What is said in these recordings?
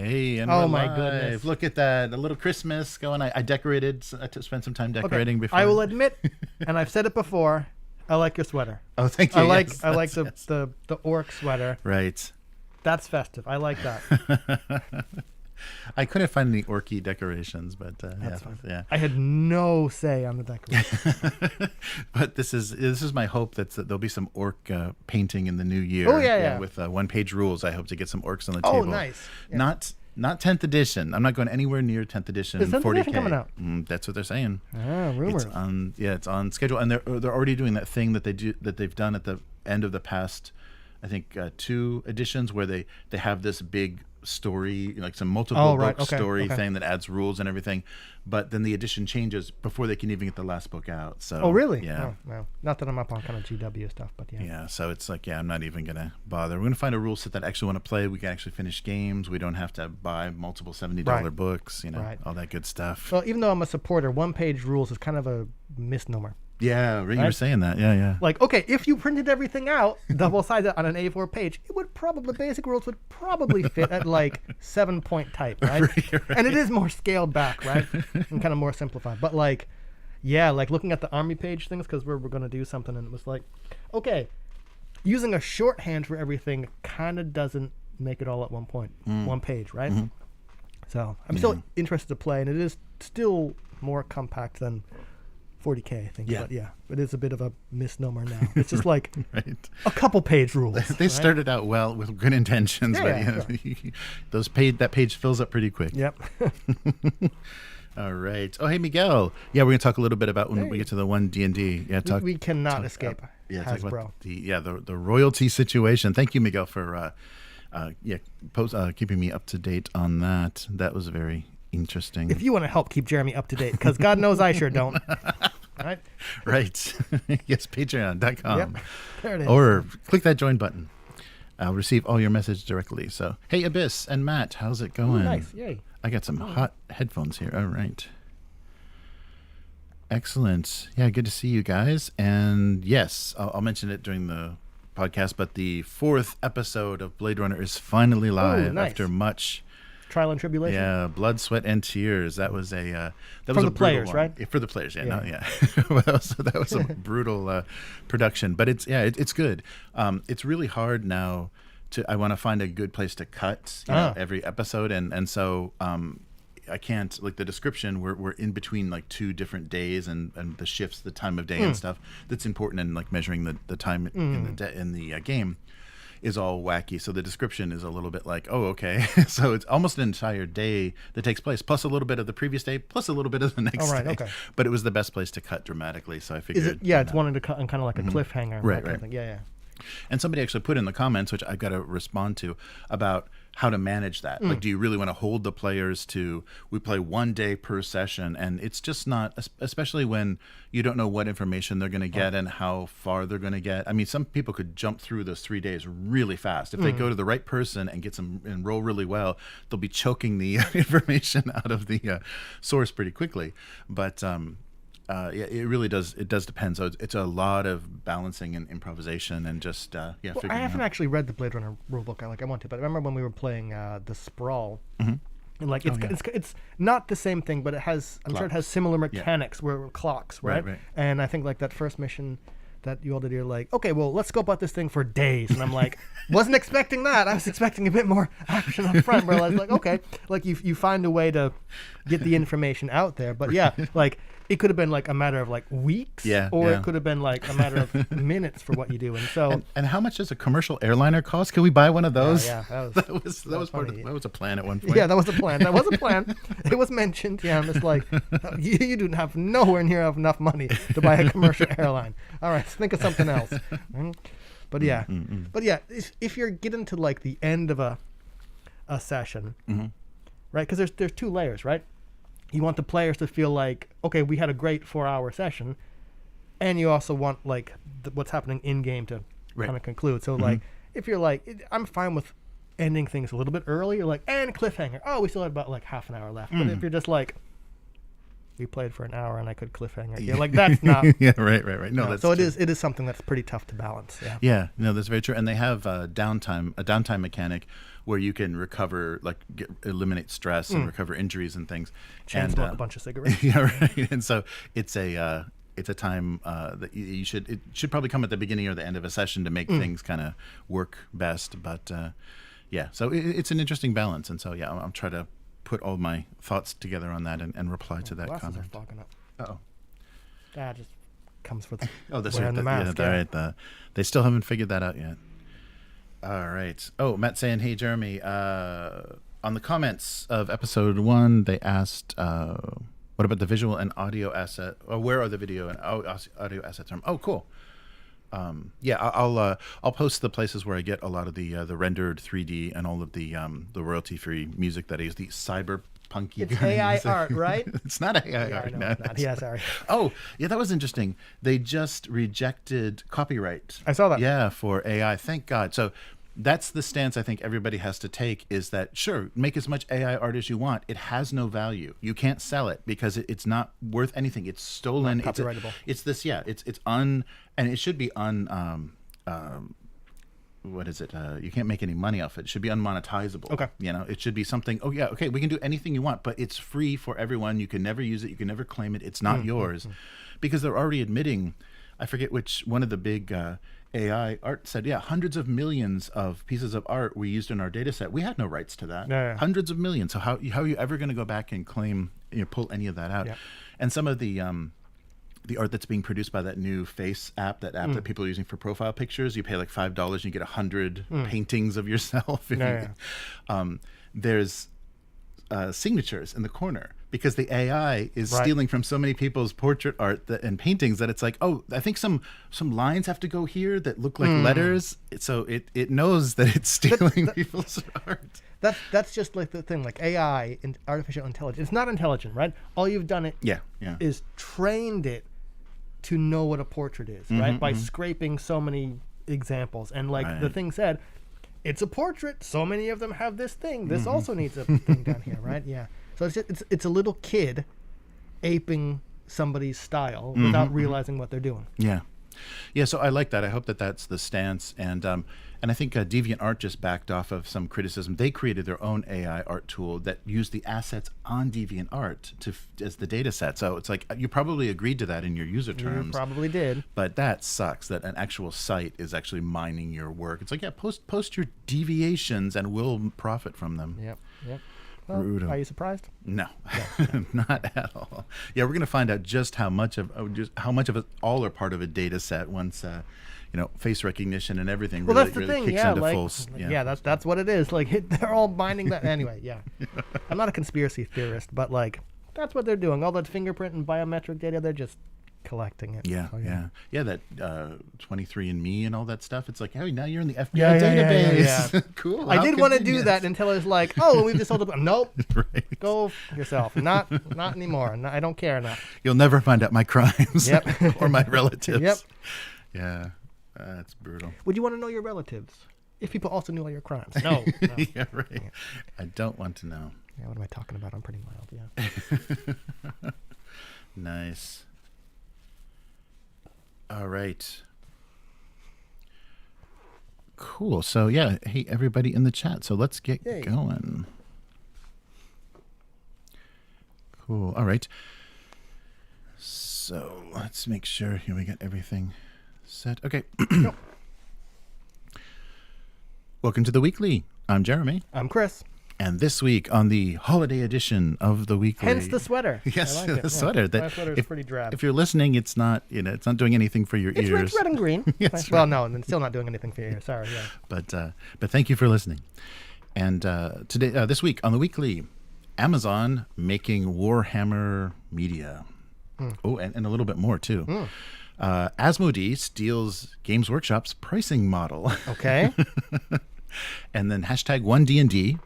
Hey, and Oh we're my live. goodness. Look at that. A little Christmas going. I decorated. I spent some time decorating before. I will admit, and I've said it before, I like your sweater. Oh, thank you. I like Yes, the orc sweater. Right. That's festive. I like that. I couldn't find any orky decorations, but yeah. I had no say on the decoration. But this is my hope that there'll be some orc painting in the new year. Oh, yeah. With one-page rules, I hope to get some orcs on the Oh, table. nice. Yeah. Not 10th edition. I'm not going anywhere near 10th edition. Is 10th 40K edition coming out? That's what they're saying. Ah, rumors. It's on schedule, and they're already doing that thing that they've done at the end of the past, I think 2 editions, where they have this big story, like some multiple book story thing that adds rules and everything, but then the edition changes before they can even get the last book out. So really? Yeah. Oh, well, not that I'm up on kind of GW stuff, but yeah. Yeah, so it's like, I'm not even gonna bother. We're gonna find a rule set that I actually want to play. We can actually finish games. We don't have to buy multiple $70 books, all that good stuff. Well, even though I'm a supporter, one-page rules is kind of a misnomer. Yeah, you were saying that. Yeah. Like, okay, if you printed everything out double-sided on an A4 page, it would probably, basic rules would probably fit at like 7-point type, right? Right? And it is more scaled back, right? And kind of more simplified. But like, yeah, like looking at the army page things, because we're going to do something, and it was like, okay, using a shorthand for everything kind of doesn't make it all at one page, right? Mm-hmm. So I'm still interested to play, and it is still more compact than 40K, I think. Yeah. But yeah, it is a bit of a misnomer now. It's just like a couple page rules. They started out well with good intentions, but that page fills up pretty quick. Yep. All right. Oh, hey, Miguel. Yeah, we're going to talk a little bit about when we get to the OpenDnD. Yeah, we cannot escape Hasbro. The royalty situation. Thank you, Miguel, for keeping me up to date on that. That was very interesting. If you want to help keep Jeremy up to date, because God knows I sure don't. Right? Right. Yes, patreon.com. Yep. There it is. Or click that join button. I'll receive all your messages directly. So, hey, Abyss and Matt, how's it going? Ooh, nice. Yay. I got some hot headphones here. All right. Excellent. Yeah, good to see you guys. And yes, I'll mention it during the podcast, but the 4th episode of Blade Runner is finally live after much trial and tribulation. Yeah, blood, sweat, and tears. That was a for the players, right? For the players, that was a brutal production, but it's good. It's really hard now I want to find a good place to cut every episode, and so I can't, like the description. We're in between like 2 different days and the shifts, the time of day and stuff. That's important in like measuring the time in the game. Is all wacky, so the description is a little bit like, oh, okay. So it's almost an entire day that takes place, plus a little bit of the previous day, plus a little bit of the next day. Okay. But it was the best place to cut dramatically, so I figured. It's wanting to cut on kind of like a cliffhanger. Right. Kind of thing. Yeah. And somebody actually put in the comments, which I've got to respond to, about how to manage that. Like, do you really want to hold the players to, we play 1 day per session? And it's just not, especially when you don't know what information they're going to get and how far they're going to get. I mean, some people could jump through those 3 days really fast. If they go to the right person and roll really well, they'll be choking the information out of the source pretty quickly. But it really does. It does depend. So it's a lot of balancing and improvisation and just I haven't actually read the Blade Runner rulebook. I want to, but I remember when we were playing the Sprawl, and like it's not the same thing, but it has. I'm sure it has similar mechanics where clocks, right? And I think like that first mission that you all did, you're like, okay, well, let's scope out this thing for days. And I'm like, wasn't expecting that. I was expecting a bit more action up front. Where I was like, okay, like you find a way to get the information out there. But yeah, like it could have been like a matter of like weeks, or it could have been like a matter of minutes for what you do. And so, and how much does a commercial airliner cost? Can we buy one of those? That was a plan at one point. Yeah, that was a plan. It was mentioned. Yeah, I'm just like, you do have nowhere near enough money to buy a commercial airline. All right, think of something else. But yeah, if you're getting to like the end of a session, right? Because there's 2 layers, right? You want the players to feel like, okay, we had a great 4-hour session, and you also want like what's happening in game to kind of conclude. So like, if you're like, I'm fine with ending things a little bit early. You're like, and cliffhanger. Oh, we still have about like half an hour left. But if you're just like, we played for an hour and I could cliffhanger. Yeah, like that's not. Yeah, right. No, that's so true. it is something that's pretty tough to balance. Yeah. Yeah, no, that's very true. And they have a downtime mechanic where you can recover, like eliminate stress and recover injuries and things. And smoke a bunch of cigarettes. Yeah, right. And so it's a time that it should probably come at the beginning or the end of a session to make things kind of work best. But yeah, so it's an interesting balance. And so yeah, I'll try to put all my thoughts together on that and reply to that comment. Are fogging up. Uh-oh. That just comes with wearing the mask. Yeah. They still haven't figured that out yet. All right. Oh, Matt saying, hey, Jeremy, on the comments of episode 1, they asked, what about the visual and audio asset? Or where are the video and audio assets from? Oh, cool. Yeah, I'll post the places where I get a lot of the rendered 3D and all of the royalty-free music that is the cyberpunky. It's AI music. Art, right? It's not AI art. No, it's not. Yeah, sorry. Oh, yeah, that was interesting. They just rejected copyright. I saw that. Yeah, for AI. Thank God. So that's the stance I think everybody has to take, is that, sure, make as much AI art as you want. It has no value. You can't sell it because it's not worth anything. It's stolen. Not copyrightable. And it should be what is it? You can't make any money off it. It should be unmonetizable. Okay. It should be something, we can do anything you want, but it's free for everyone. You can never use it. You can never claim it. It's not yours. Because they're already admitting, I forget which one of the big AI art said, hundreds of millions of pieces of art we used in our data set. We had no rights to that. Yeah. Hundreds of millions. So how are you ever going to go back and claim, pull any of that out? Yeah. And some of the art that's being produced by that new Face app, that people are using for profile pictures, you pay like $5 and you get 100 paintings of yourself. There's signatures in the corner because the AI is stealing from so many people's portrait art and paintings that it's like, oh, I think some lines have to go here that look like letters. So it knows that it's stealing people's art. That's just like the thing, like AI and artificial intelligence. It's not intelligent, right? All you've done is trained it to know what a portrait is, right? By scraping so many examples. And like the thing said, it's a portrait. So many of them have this thing. This also needs a thing down here, right? Yeah. So it's a little kid aping somebody's style without realizing what they're doing. Yeah. Yeah, so I like that. I hope that that's the stance. And I think DeviantArt just backed off of some criticism. They created their own AI art tool that used the assets on DeviantArt as the data set. So it's like, you probably agreed to that in your user terms. You probably did. But that sucks, that an actual site is actually mining your work. It's like, post your deviations and we'll profit from them. Yep. Well, are you surprised? No, not at all. Yeah, we're going to find out just how much of it all are part of a data set once face recognition and everything really kicks into full. Yeah, that's what it is. Like they're all mining that anyway. Yeah, I'm not a conspiracy theorist, but like that's what they're doing. All that fingerprint and biometric data, they're just collecting it. Yeah. That 23andMe and all that stuff. It's like, hey, now you're in the FBI database. Yeah. Cool. I did want to do that until I was like, oh, we've just sold it. Nope. Right. Go yourself. Not anymore. No, I don't care enough. You'll never find out my crimes. Yep. Or my relatives. Yep. Yeah. That's brutal. Would you want to know your relatives if people also knew all your crimes? No. Yeah, right. Yeah. I don't want to know. Yeah, what am I talking about? I'm pretty mild. Yeah. Nice. All right. Cool. So yeah, hey everybody in the chat. So let's get going. Cool. All right. So let's make sure here we got everything set. Okay. Welcome to the weekly. I'm Jeremy. I'm Chris. And this week on the holiday edition of the weekly, hence the sweater. Yes, I like the sweater. My sweater is pretty drab. If you're listening, it's not it's not doing anything for your ears. It's red and green. Yes, well, no, and it's still not doing anything for your ears. Sorry. Yeah. But thank you for listening. And today, this week on the weekly, Amazon making Warhammer media. Oh, and a little bit more too. Asmodee steals Games Workshop's pricing model. Okay. And then hashtag #OneDnD,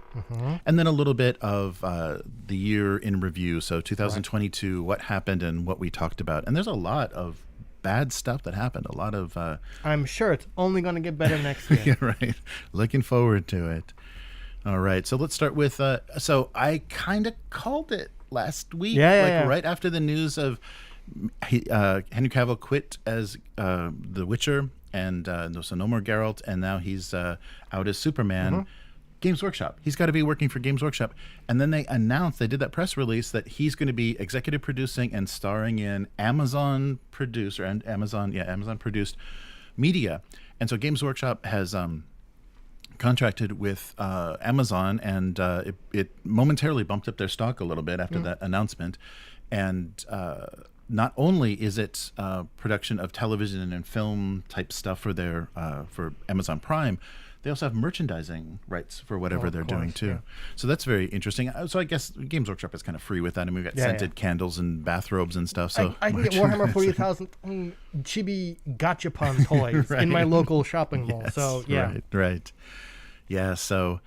and then a little bit of the year in review. So 2022, what happened and what we talked about. And there's a lot of bad stuff that happened. A lot of... I'm sure it's only going to get better next year. Yeah, right. Looking forward to it. All right. So let's start with... so I kind of called it last week, Yeah. right after the news of Henry Cavill quit as The Witcher, and so no more Geralt, and now he's out as Superman. Games Workshop. He's got to be working for Games Workshop. And then they announced, they did that press release that he's going to be executive producing and starring in Amazon produced media. And so Games Workshop has contracted with Amazon, and it momentarily bumped up their stock a little bit after that announcement. And not only is it production of television and film type stuff for their for Amazon Prime, they also have merchandising rights for whatever they're doing too. Yeah. So that's very interesting. So I guess Games Workshop is kind of free with that. I mean, we've got scented candles and bathrobes and stuff. So I can get Warhammer 40,000 chibi gachapon toys in my local shopping mall. So yeah, right. Yeah. So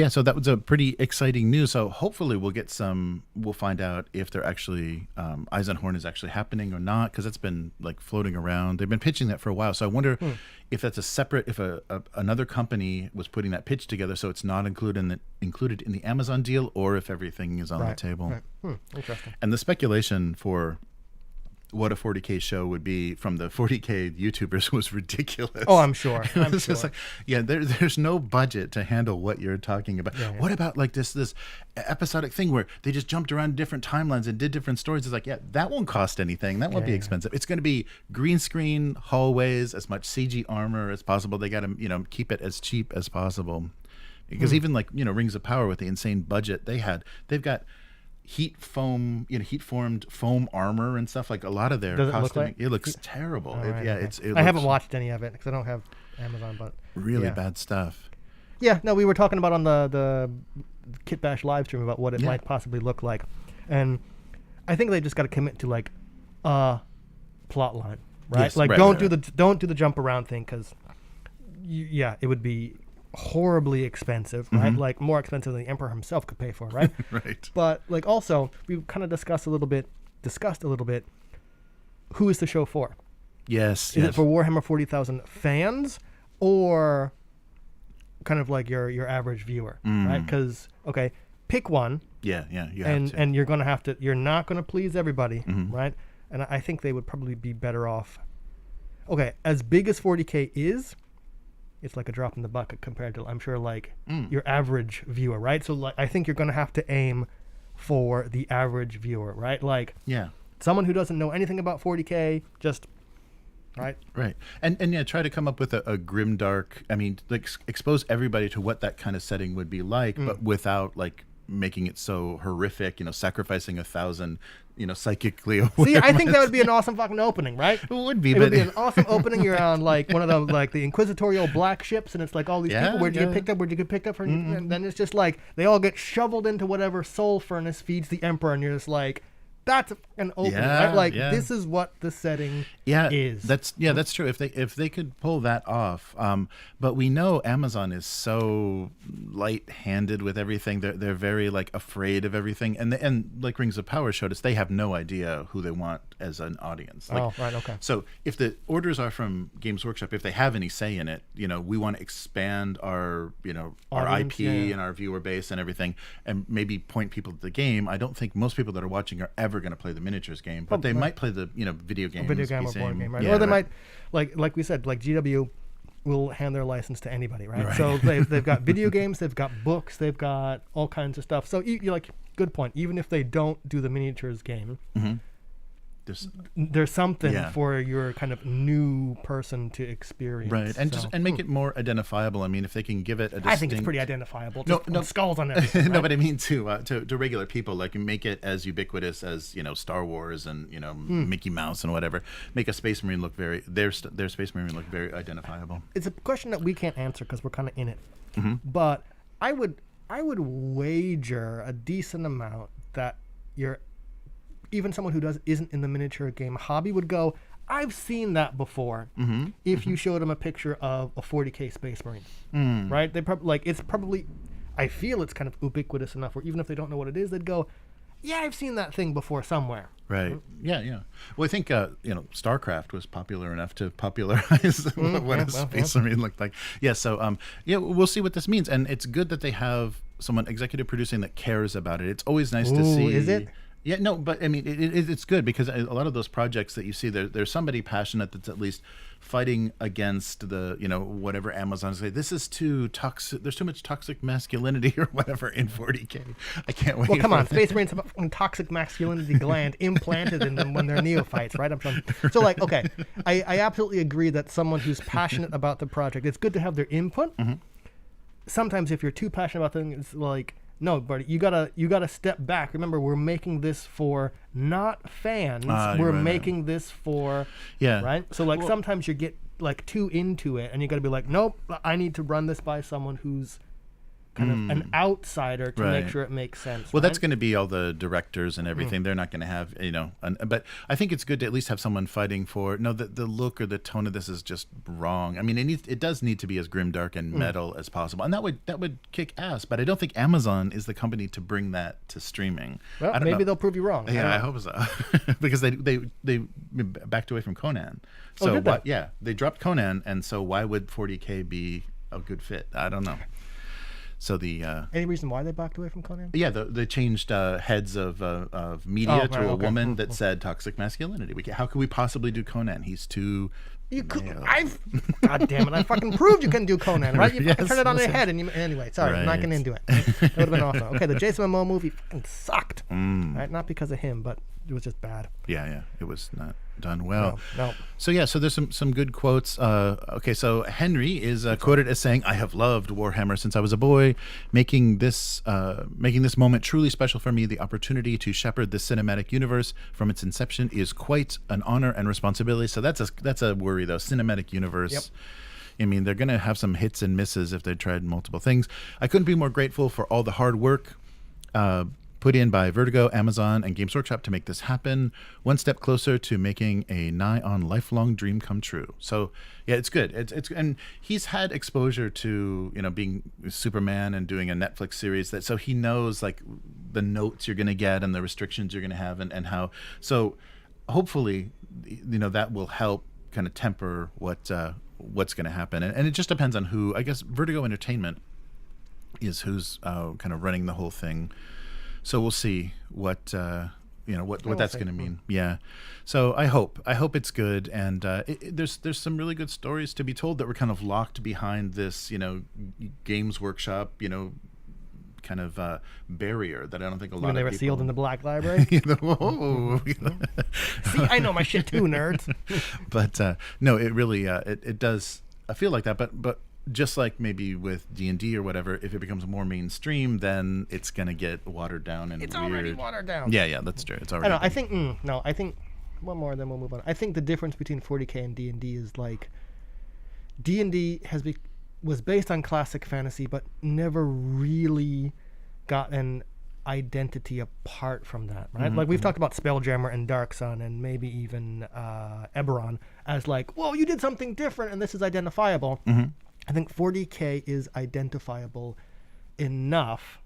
so that was a pretty exciting news. So hopefully we'll find out if they're actually Eisenhorn is actually happening or not, because it's been like floating around. They've been pitching that for a while. So I wonder if that's a separate, if another company was putting that pitch together, so it's not included in the Amazon deal, or if everything is on the table. Right. Interesting. And the speculation for what a 40K show would be from the 40K YouTubers was ridiculous. Oh, I'm sure. Just like, there's no budget to handle what you're talking about. What about like this episodic thing where they just jumped around different timelines and did different stories? It's like, that won't cost anything. That won't be expensive. It's going to be green screen hallways, as much CG armor as possible. They got to, keep it as cheap as possible. Because even like, Rings of Power with the insane budget they've got heat formed foam armor and stuff. Like a lot of their costuming, it looks terrible. I haven't watched any of it because I don't have Amazon, but really bad stuff. Yeah, no, we were talking about on the Kit Bash live stream about what it might possibly look like, and I think they just got to commit to like a plot line, right? Yes, like don't do the jump around thing, because it would be horribly expensive, right? Like more expensive than the Emperor himself could pay for, right? Right. But like also we kind of discussed a little bit who is the show for? Is it for Warhammer 40,000 fans, or kind of like your average viewer, right? Because pick one. You have to. And you're not gonna please everybody, right? And I think they would probably be better off. Okay, as big as 40K is, it's like a drop in the bucket compared to, I'm sure, like your average viewer, right? So like, I think you're going to have to aim for the average viewer, right? Like someone who doesn't know anything about 40K, just right. And try to come up with a grimdark, I mean, like expose everybody to what that kind of setting would be like, but without like making it so horrific, sacrificing 1,000, psychically. See, I think that would be an awesome fucking opening, right? It would be. It would be an awesome opening. You're on like one of the like the inquisitorial black ships, and it's like all these people. Where'd you get picked up? Where'd you get picked up from? And then it's just like they all get shoveled into whatever soul furnace feeds the Emperor, and you're just like, that's an opening, right? Like this is what the setting is. That's true. If they could pull that off, but we know Amazon is so light-handed with everything. They're very like afraid of everything, and like Rings of Power showed us, they have no idea who they want as an audience. Like, okay. So if the orders are from Games Workshop, if they have any say in it, we want to expand our our audience, IP and our viewer base and everything, and maybe point people to the game. I don't think most people that are watching are ever going to play the miniatures game, but they might play the video game or board game, right? Or they might, like we said, like GW will hand their license to anybody, right? So they've got video games, they've got books, they've got all kinds of stuff. So you're like, good point. Even if they don't do the miniatures game, there's something for your kind of new person to experience, right? And make it more identifiable. I mean, if they can give it a distinct... I think it's pretty identifiable. No skulls on everything. Right? No, but I mean to regular people, like make it as ubiquitous as Star Wars and Mickey Mouse and whatever. Make a Space Marine look their Space Marine look very identifiable. It's a question that we can't answer because we're kind of in it. But I would wager a decent amount that even someone who isn't in the miniature game hobby would go, I've seen that before. If you showed them a picture of a 40K Space Marine, right? They probably, I feel it's kind of ubiquitous enough where even if they don't know what it is, they'd go, yeah, I've seen that thing before somewhere. Right. Yeah. Well, I think StarCraft was popular enough to popularize what a Space Marine looked like. Yeah. So we'll see what this means, and it's good that they have someone executive producing that cares about it. It's always nice to see. Is it? Yeah, no, but I mean, it's good because a lot of those projects that you see, there's somebody passionate that's at least fighting against the, whatever Amazon say. This is too toxic. There's too much toxic masculinity or whatever in 40K. I can't wait. Well, come on, Space Marines have a toxic masculinity gland implanted in them when they're neophytes, right? So, like, okay, I absolutely agree that someone who's passionate about the project, it's good to have their input. Mm-hmm. Sometimes if you're too passionate about things, it's like, no, buddy, you gotta step back. Remember, we're making this for not fans. We're making this for right. So like sometimes you get like too into it, and you gotta be like, nope, I need to run this by someone who's kind of an outsider to make sure it makes sense. Well, that's going to be all the directors and everything. They're not going to have, but I think it's good to at least have someone fighting for, no, the look or the tone of this is just wrong. I mean, it does need to be as grimdark and metal as possible. And that would kick ass, but I don't think Amazon is the company to bring that to streaming. Well, maybe they'll prove you wrong. Yeah, I hope so. Because they backed away from Conan. So did they? They dropped Conan, and so why would 40K be a good fit? I don't know. So any reason why they backed away from Conan? Yeah, they changed heads of media to a woman that said toxic masculinity. How could we possibly do Conan? He's too. You could. God damn it! I fucking proved you couldn't do Conan, right? You fucking turned it on their head, and anyway. Sorry, I'm not getting into it. That would have been awesome. Okay, the Jason Momoa movie fucking sucked. Right? Not because of him, but it was just bad. Yeah, it was not done well. No. So there's some good quotes. Okay, so Henry is quoted as saying, "I have loved Warhammer since I was a boy, making this moment truly special for me. The opportunity to shepherd this cinematic universe from its inception is quite an honor and responsibility." So that's a worry though. Cinematic universe. Yep. I mean, they're going to have some hits and misses if they tried multiple things. I couldn't be more grateful for all the hard work put in by Vertigo, Amazon, and Games Workshop to make this happen. One step closer to making a nigh-on lifelong dream come true. So, yeah, it's good. It's and he's had exposure to being Superman and doing a Netflix series so he knows like the notes you're going to get and the restrictions you're going to have and how. So, hopefully, that will help kind of temper what's going to happen. And it just depends on who. I guess Vertigo Entertainment is who's kind of running the whole thing. So we'll see what that's going to mean. Yeah. So I hope it's good, and there's some really good stories to be told that were kind of locked behind this Games Workshop kind of barrier that I don't think a lot of they were people... sealed in the Black Library. See, I know my shit too, nerds. But no, it really it does. I feel like that, but. Just like maybe with D&D or whatever, if it becomes more mainstream, then it's gonna get watered down and it's weird. Already watered down. Yeah, that's true. It's already. I think one more, then we'll move on. I think the difference between 40K and D&D is like D&D was based on classic fantasy, but never really got an identity apart from that, right? Like we've talked about Spelljammer and Dark Sun and maybe even Eberron as like, whoa, you did something different and this is identifiable. I think 40K is identifiable enough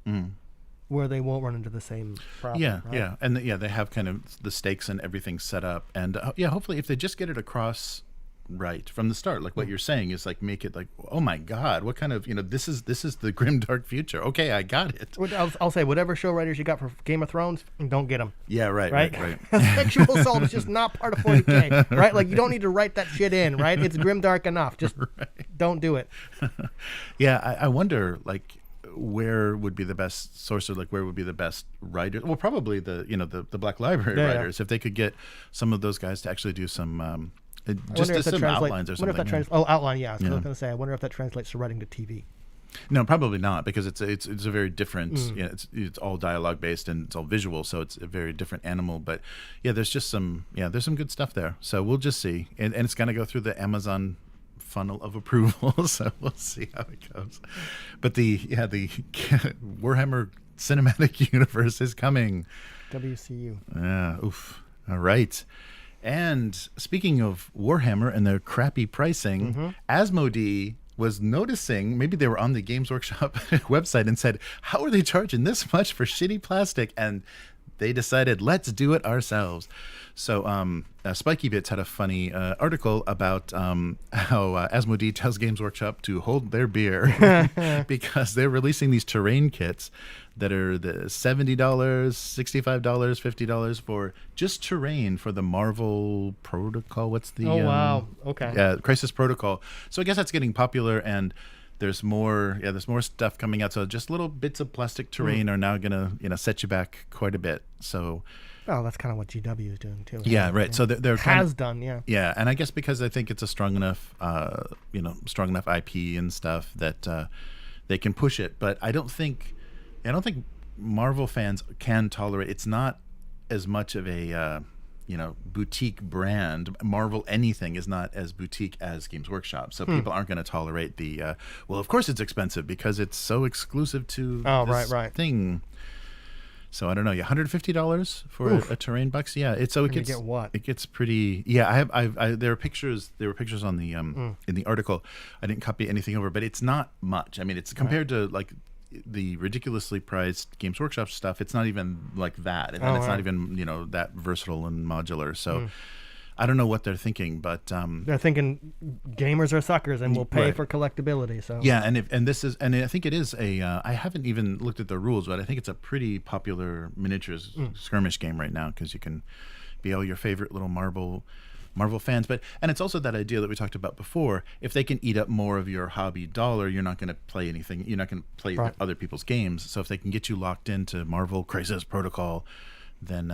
where they won't run into the same problem. Yeah, right? yeah. And they have kind of the stakes and everything set up. And hopefully if they just get it across right from the start, like what you're saying is like make it like, oh my God, what kind of, this is the grimdark future. Okay, I got it. I'll say whatever show writers you got for Game of Thrones, don't get them. Yeah, right. Sexual assault is just not part of 40K, right? Like you don't need to write that shit in, right? It's grimdark enough. Just don't do it. Yeah, I wonder like where would be the best source, or like where would be the best writer? Well, probably the Black Library writers, if they could get some of those guys to actually do some just some outlines or something. Outline. Yeah, I was going to say. I wonder if that translates to writing to TV. No, probably not, because it's a very different. It's all dialogue based and it's all visual, so it's a very different animal. But there's just some good stuff there. So we'll just see, and it's going to go through the Amazon funnel of approval. So we'll see how it goes. But the Warhammer cinematic universe is coming. WCU. Yeah. Oof. All right. And speaking of Warhammer and their crappy pricing, Asmodee was noticing, maybe they were on the Games Workshop website and said, how are they charging this much for shitty plastic? And they decided, let's do it ourselves. So Spiky Bits had a funny article about how Asmodee tells Games Workshop to hold their beer because they're releasing these terrain kits that are the $70, $65, $50 for just terrain for the Marvel Protocol. What's the wow, okay, yeah, Crisis Protocol. So I guess that's getting popular, and there's more stuff coming out. So just little bits of plastic terrain are now gonna set you back quite a bit. So well, that's kind of what GW is doing too. Yeah, right. So they're done, yeah. Yeah, and I guess because I think it's a strong enough IP and stuff that they can push it. But I don't think Marvel fans can tolerate. It's not as much of a boutique brand. Marvel anything is not as boutique as Games Workshop. So people aren't going to tolerate the well, of course it's expensive because it's so exclusive to this thing. So I don't know, $150 for a terrain box. Yeah, it gets, get what? It gets pretty. Yeah, there were pictures on the in the article. I didn't copy anything over, but it's not much. I mean, it's compared to like the ridiculously priced Games Workshop stuff. It's not even like that, and it's not even that versatile and modular. So I don't know what they're thinking, but they're thinking gamers are suckers and will pay for collectability. So yeah, and I think it is a. I haven't even looked at the rules, but I think it's a pretty popular miniatures skirmish game right now because you can be all your favorite little Marvel fans. And it's also that idea that we talked about before. If they can eat up more of your hobby dollar, you're not going to play anything. You're not going to play other people's games. So if they can get you locked into Marvel Crisis Protocol, then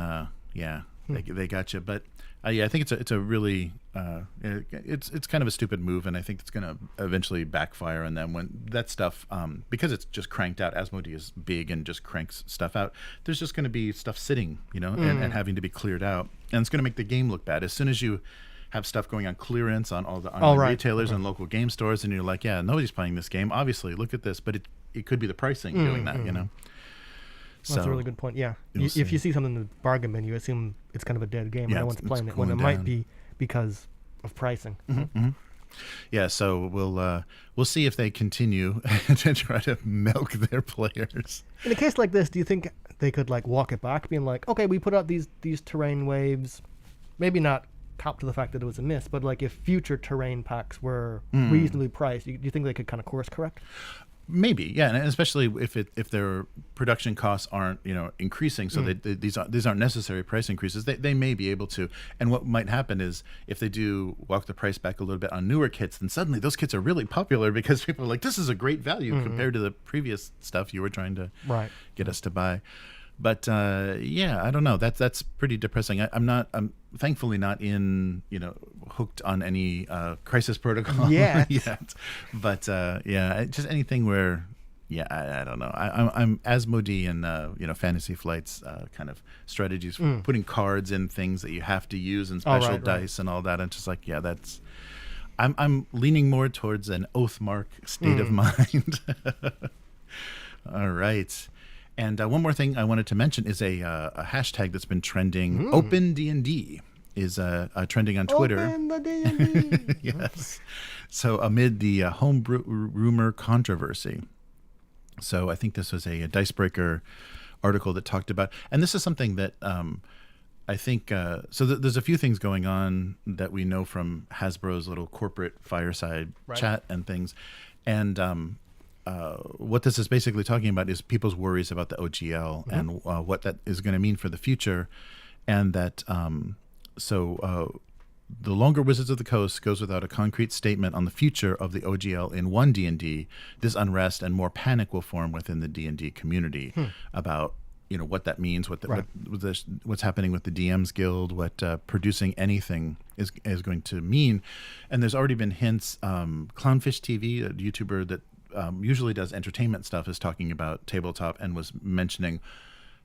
they got you. But I think it's a really it's kind of a stupid move, and I think it's going to eventually backfire on them when that stuff because it's just cranked out. Asmodee is big and just cranks stuff out. There's just going to be stuff sitting, and having to be cleared out, and it's going to make the game look bad as soon as you have stuff going on clearance on all the retailers and local game stores, and you're like, yeah, nobody's playing this game. Obviously, look at this, but it could be the pricing doing that, Well, that's a really good point. Yeah, if you see something in the bargain bin, you assume it's kind of a dead game. No one's playing it when it might be because of pricing. Yeah, so we'll see if they continue to try to milk their players. In a case like this, do you think they could like walk it back, being like, okay, we put out these terrain waves, maybe not cop to the fact that it was a miss, but like if future terrain packs were reasonably priced, do you think they could kind of course correct? Maybe, yeah, and especially if their production costs aren't increasing, so these aren't necessary price increases. They may be able to. And what might happen is if they do walk the price back a little bit on newer kits, then suddenly those kits are really popular because people are like, this is a great value compared to the previous stuff you were trying to get us to buy. But I don't know. That's pretty depressing. I'm thankfully not in hooked on any Crisis Protocol yet. But just anything where I don't know. I'm Asmodee and Fantasy Flight's kind of strategies for putting cards in things that you have to use and special dice and all that. And just like that's. I'm leaning more towards an Oathmark state of mind. All right. And one more thing I wanted to mention is a hashtag that's been trending. OpenDnD is trending on Twitter. Open the D&D. Yes. So amid the homebrew rumor controversy. So I think this was a Dicebreaker article that talked about, and this is something that I think, there's a few things going on that we know from Hasbro's little corporate fireside chat and things. And what this is basically talking about is people's worries about the OGL and what that is going to mean for the future. And that, the longer Wizards of the Coast goes without a concrete statement on the future of the OGL in 1D&D, this unrest and more panic will form within the D&D community about what that means, what's happening with the DMs Guild, what producing anything is going to mean. And there's already been hints. Clownfish TV, a YouTuber that usually does entertainment stuff, is talking about tabletop and was mentioning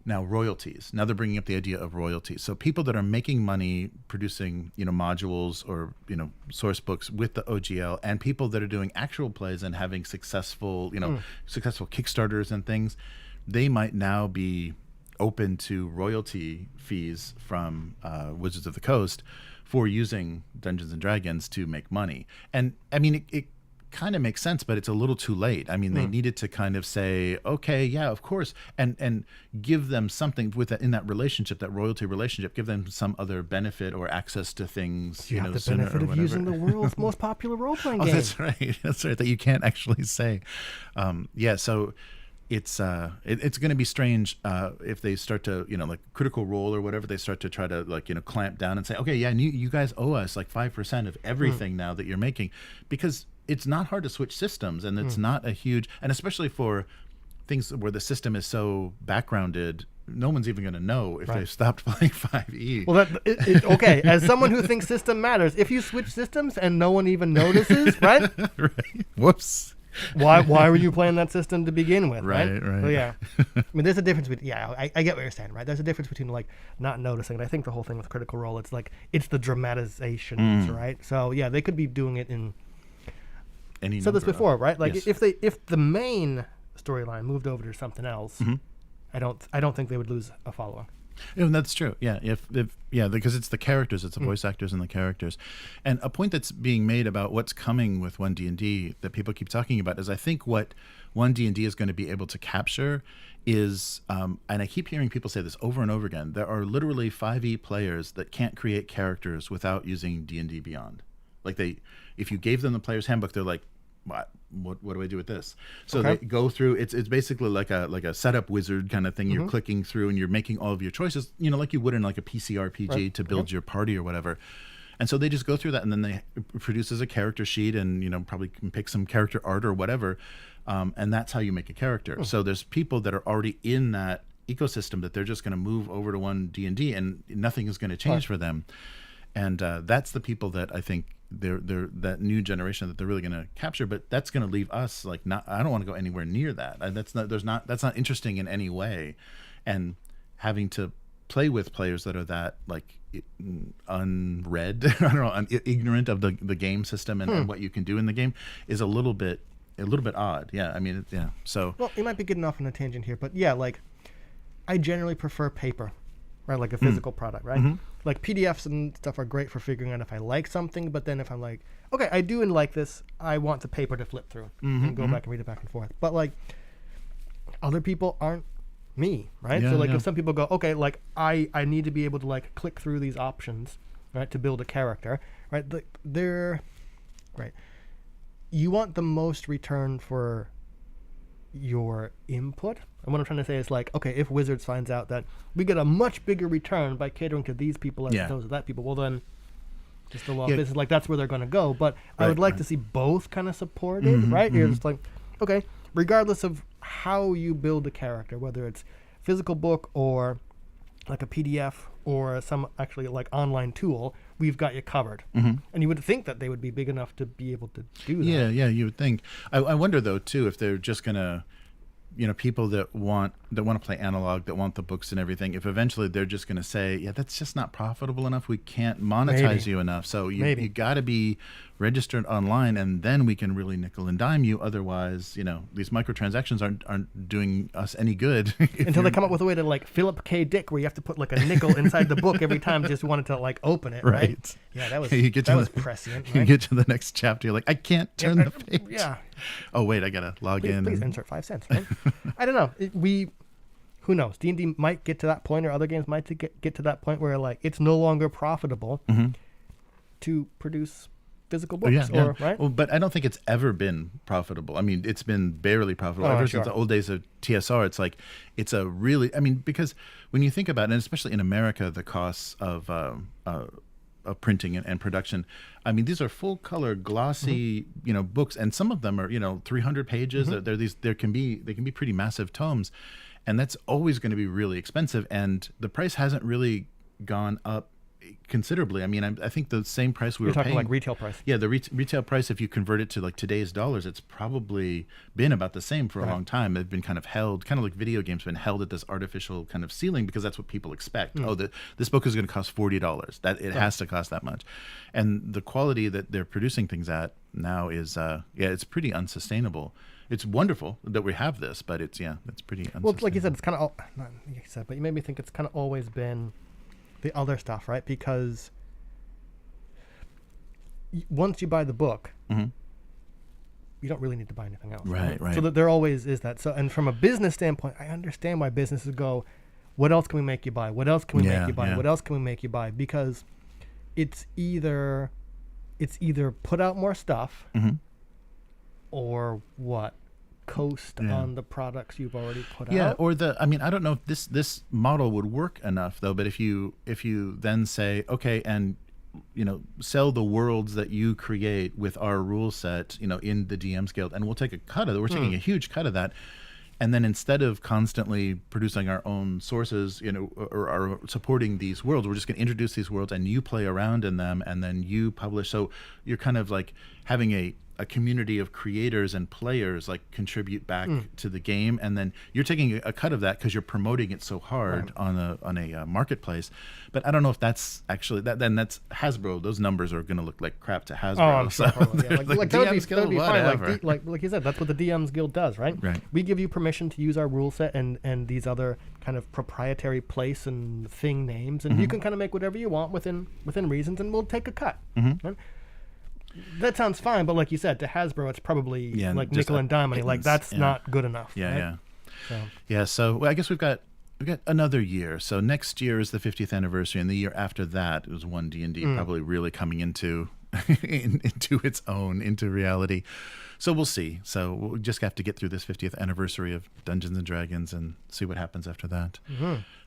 now royalties. Now they're bringing up the idea of royalties. So people that are making money producing, modules or, source books with the OGL, and people that are doing actual plays and having successful Kickstarters and things, they might now be open to royalty fees from Wizards of the Coast for using Dungeons and Dragons to make money. And I mean, it kind of makes sense, but it's a little too late. I mean, they needed to kind of say, okay, yeah, of course, and give them something with that, in that relationship, that royalty relationship, give them some other benefit or access to things. You know, the benefit of using the world's most popular role-playing game. That's right. That's right. That you can't actually say. So it's going to be strange if they start to, like Critical Role or whatever, they start to try to clamp down and say, okay, yeah, you guys owe us like 5% of everything now that you're making, because it's not hard to switch systems, and it's not a huge, and especially for things where the system is so backgrounded, no one's even going to know if they've stopped playing 5e. Well, okay, as someone who thinks system matters, if you switch systems and no one even notices, right? Right. Whoops. Why were you playing that system to begin with, right? Right. So, yeah. I mean, there's a difference between, I get what you're saying, right? There's a difference between, like, not noticing. And I think the whole thing with Critical Role, it's like, it's the dramatizations, right? So, yeah, they could be doing it in... Any said this before, right? Like, yes. if the main storyline moved over to something else, I don't think they would lose a following. Yeah, that's true. Yeah, because it's the characters, it's the voice actors and the characters. And a point that's being made about what's coming with 1D&D that people keep talking about is, I think what 1D&D is going to be able to capture is, and I keep hearing people say this over and over again, there are literally 5e players that can't create characters without using D&D Beyond. Like if you gave them the player's handbook, they're like, what do I do with this? So they go through, it's basically like a setup wizard kind of thing. You're clicking through and you're making all of your choices, like you would in like a PC RPG to build your party or whatever. And so they just go through that, and then they produces a character sheet, and probably can pick some character art or whatever, and that's how you make a character. So there's people that are already in that ecosystem that they're just going to move over to 1D&D, and nothing is going to change for them. And that's the people that I think they're that new generation that they're really going to capture. But that's going to leave us like, I don't want to go anywhere near that. That's not interesting in any way. And having to play with players that are that like unread, I don't know, ignorant of the game system and what you can do in the game is a little bit odd. Yeah, I mean, yeah. So well, you might be getting off on a tangent here, but yeah, like I generally prefer paper. Right, like a physical product, right? Like PDFs and stuff are great for figuring out if I like something, but then if I'm like, okay, I do and like this, I want the paper to flip through and go back and read it back and forth. But like, other people aren't me, right? Yeah, so like if some people go, okay, like I need to be able to like click through these options, right, to build a character, right? They're right. You want the most return for your input. And what I'm trying to say is like, okay, if Wizards finds out that we get a much bigger return by catering to these people as opposed to that people, well then just the law of business, like that's where they're going to go. But I would like to see both kind of supported, right? You're just like, okay, regardless of how you build a character, whether it's physical book or like a PDF or some actually like online tool, we've got you covered. And you would think that they would be big enough to be able to do that. Yeah, you would think. I wonder though too if they're just gonna, people that want to play analog, that want the books and everything, if eventually they're just gonna say, yeah, that's just not profitable enough. We can't monetize you enough. So you got to be registered online, and then we can really nickel and dime you. Otherwise, these microtransactions aren't doing us any good. Until they come up with a way to like Philip K. Dick, where you have to put like a nickel inside the book every time just wanted to like open it, right? Yeah, that was prescient. Right? You get to the next chapter, you're like, I can't turn the page. Yeah. Oh wait, I gotta log in. Please insert 5 cents. Right? I don't know. Who knows? D&D might get to that point, or other games might get to that point where like it's no longer profitable to produce physical books, right? Well, but I don't think it's ever been profitable. I mean, it's been barely profitable ever since the old days of TSR. It's like, it's a really, I mean, because when you think about it, and especially in America, the costs of printing and production, I mean, these are full color, glossy, books, and some of them are, 300 pages. They can be pretty massive tomes, and that's always going to be really expensive. And the price hasn't really gone up considerably. I mean, I think the same price we were paying. You're talking like retail price. Yeah, the retail price, if you convert it to like today's dollars, it's probably been about the same for a long time. They've been kind of held, kind of like video games, been held at this artificial kind of ceiling because that's what people expect. Oh, this book is going to cost $40. That it has to cost that much, and the quality that they're producing things at now is, it's pretty unsustainable. It's wonderful that we have this, but it's pretty unsustainable. Well, like you said, it's kind of not like you said, but you made me think it's kind of always been the other stuff, right? Because once you buy the book, you don't really need to buy anything else. Right. So that there always is that. So, and from a business standpoint, I understand why businesses go, what else can we make you buy? What else can we make you buy? What else can we make you buy? Because it's either put out more stuff or what? Coast on the products you've already put out. Yeah, or I mean, I don't know if this model would work enough though, but if you then say, okay, and sell the worlds that you create with our rule set, in the DM's Guild, and we'll take a cut of it. We're taking a huge cut of that. And then instead of constantly producing our own sources, or supporting these worlds, we're just going to introduce these worlds and you play around in them and then you publish. So you're kind of like having a community of creators and players like contribute back to the game, and then you're taking a cut of that because you're promoting it so hard on a marketplace. But I don't know if that's actually that. Then that's Hasbro. Those numbers are going to look like crap to Hasbro. Oh, I'm sure. Like that would be whatever. fine. Like you said, that's what the DM's Guild does, right? Right. We give you permission to use our rule set and these other kind of proprietary place and thing names, and you can kind of make whatever you want within reasons, and we'll take a cut. Right? That sounds fine, but like you said, to Hasbro, it's probably like nickel and diming. Like that's not good enough. So I guess we've got another year. So next year is the 50th anniversary, and the year after that is 1D&D probably really coming into its own, into reality. So we'll see. So we'll just have to get through this 50th anniversary of Dungeons and Dragons and see what happens after that.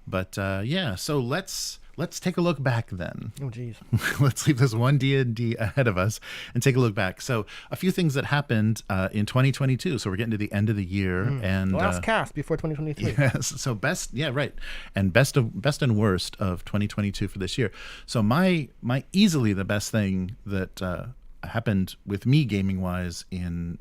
But so let's take a look back then. Oh, geez. Let's leave this 1D&D ahead of us and take a look back. So a few things that happened in 2022. So we're getting to the end of the year. And the last cast before 2023. Yes. So best and worst of 2022 for this year. So my easily the best thing that happened with me gaming-wise in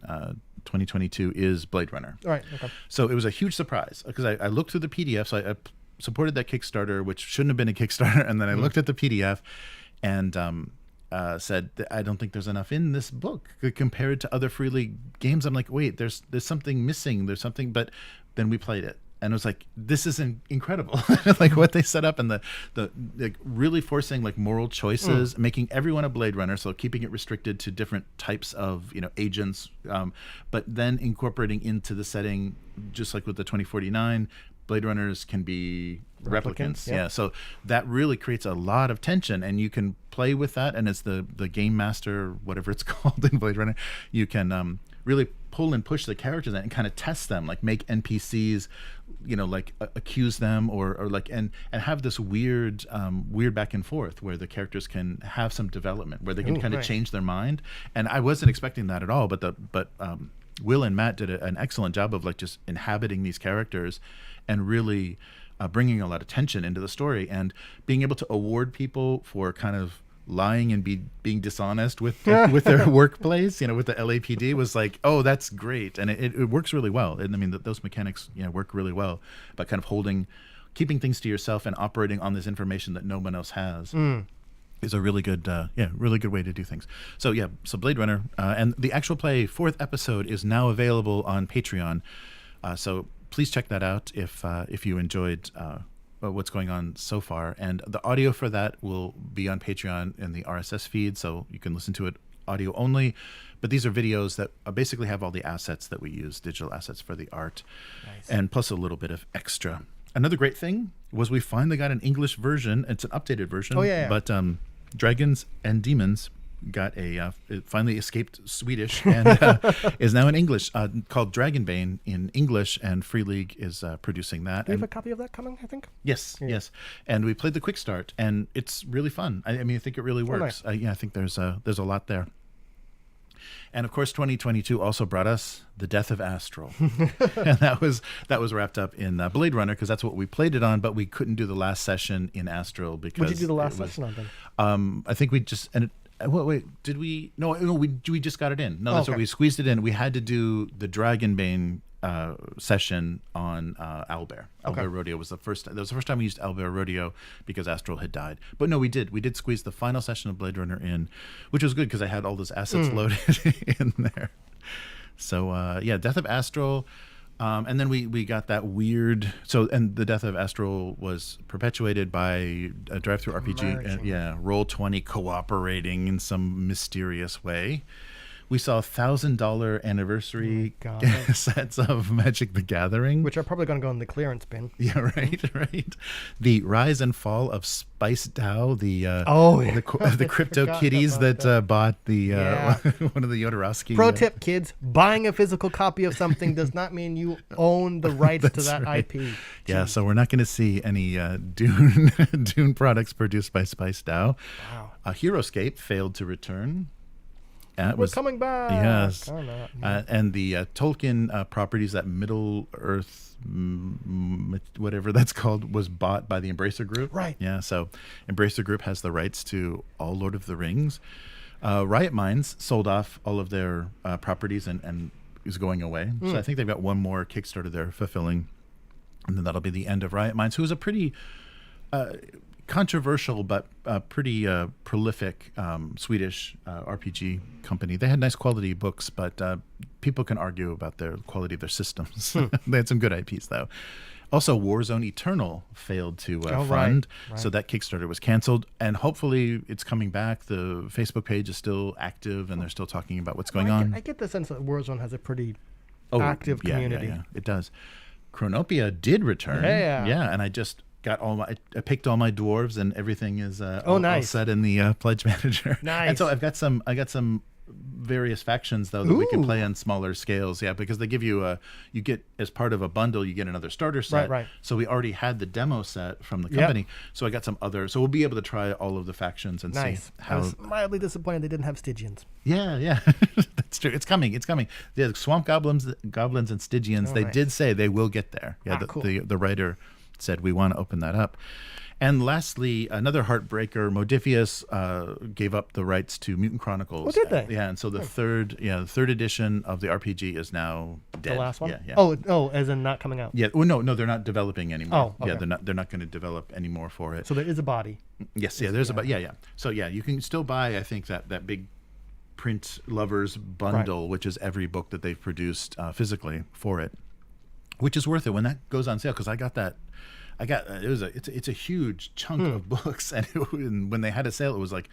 2022 is Blade Runner. All right. Okay. So it was a huge surprise because I looked through the PDF. So I supported that Kickstarter, which shouldn't have been a Kickstarter, and then I looked at the PDF and said, I don't think there's enough in this book compared to other Free League games. I'm like, wait, there's something missing. There's something, but then we played it. And it was like, this is incredible. Like what they set up and the like really forcing like moral choices, making everyone a Blade Runner. So keeping it restricted to different types of, agents, but then incorporating into the setting, just like with the 2049, Blade Runners can be replicants. Yeah. So that really creates a lot of tension, and you can play with that. And as the game master, whatever it's called in Blade Runner, you can really pull and push the characters and kind of test them, like make NPCs, like accuse them or like and have this weird back and forth where the characters can have some development, where they can kind of change their mind. And I wasn't expecting that at all, but Will and Matt did an excellent job of like just inhabiting these characters and really bringing a lot of tension into the story, and being able to award people for kind of lying and being dishonest with their workplace, with the LAPD was like, oh, that's great. And it works really well. And I mean, those mechanics, work really well, but kind of keeping things to yourself and operating on this information that no one else has. Is a really good, really good way to do things. So Blade Runner, and the actual play 4th episode is now available on Patreon. So please check that out if you enjoyed what's going on so far. And the audio for that will be on Patreon in the RSS feed, so you can listen to it audio only. But these are videos that basically have all the assets that we use, digital assets for the art, and plus a little bit of extra. Another great thing was we finally got an English version. It's an updated version. But Dragons and Demons got it finally escaped Swedish and is now in English, called Dragonbane in English, and Free League is producing that. Do you have a copy of that coming, I think? Yes. And we played the quick start, and it's really fun. I mean, I think it really works. Nice. I think there's a lot there. And of course, 2022 also brought us the death of Astral, and that was wrapped up in Blade Runner, because that's what we played it on. But we couldn't do the last session in Astral because. What did you do the last session on then? I think we just wait. Did we? No, we just got it in. No, that's what we squeezed it in. We had to do the Dragonbane session on Owlbear. Owlbear Rodeo was the first. That was the first time we used Owlbear Rodeo because Astral had died. But no, we did squeeze the final session of Blade Runner in, which was good because I had all those assets loaded in there. So Death of Astral. And then we got that weird. So, and the Death of Astral was perpetuated by a drive-through RPG, and Roll20 cooperating in some mysterious way, We saw $1,000 anniversary sets of Magic the Gathering, which are probably going to go in the clearance bin. Yeah, right. The rise and fall of Spice DAO, the crypto kitties that bought the one of the Jodorowsky. Pro tip, kids: buying a physical copy of something does not mean you own the rights to that IP. Jeez. Yeah, so we're not going to see any Dune products produced by Spice DAO. Wow. HeroScape failed to return. We're coming back. Yes. And the Tolkien properties, that Middle Earth, whatever that's called, was bought by the Embracer Group. Right. Yeah, so Embracer Group has the rights to all Lord of the Rings. Riot Minds sold off all of their properties and is going away. So I think they've got one more Kickstarter they're fulfilling. And then that'll be the end of Riot Minds, who is a pretty controversial but pretty prolific Swedish RPG company. They had nice quality books, but people can argue about the quality of their systems. They had some good IPs, though. Also, Warzone Eternal failed to fund, so that Kickstarter was canceled, and hopefully it's coming back. The Facebook page is still active, and they're still talking about what's going on. I get the sense that Warzone has a pretty active community. Yeah, it does. Chronopia did return. Yeah, and I just got I picked all my dwarves, and everything is all set in the pledge manager. Nice. And so I got some various factions though that we can play on smaller scales. Yeah, because they give you you get, as part of a bundle, you get another starter set. Right. So we already had the demo set from the company. So I got some other. So we'll be able to try all of the factions and see how. I was mildly disappointed they didn't have Stygians. Yeah, that's true. It's coming. The Swamp Goblins and Stygians. They did say they will get there. Yeah, cool. the writer said we want to open that up. And lastly, another heartbreaker, Modifius gave up the rights to Mutant Chronicles. Oh, did they? Yeah, and so the third edition of the RPG is now dead. The last one? Yeah. Oh, as in not coming out. Yeah. Well, no, they're not developing anymore. Oh, okay. Yeah, they're not going to develop anymore for it. So there is a body. Yes, there's a body. Yeah. So yeah, you can still buy, I think, that big print lovers bundle, which is every book that they've produced physically for it, which is worth it when that goes on sale, because I got that. It's a huge chunk of books, and when they had a sale, it was like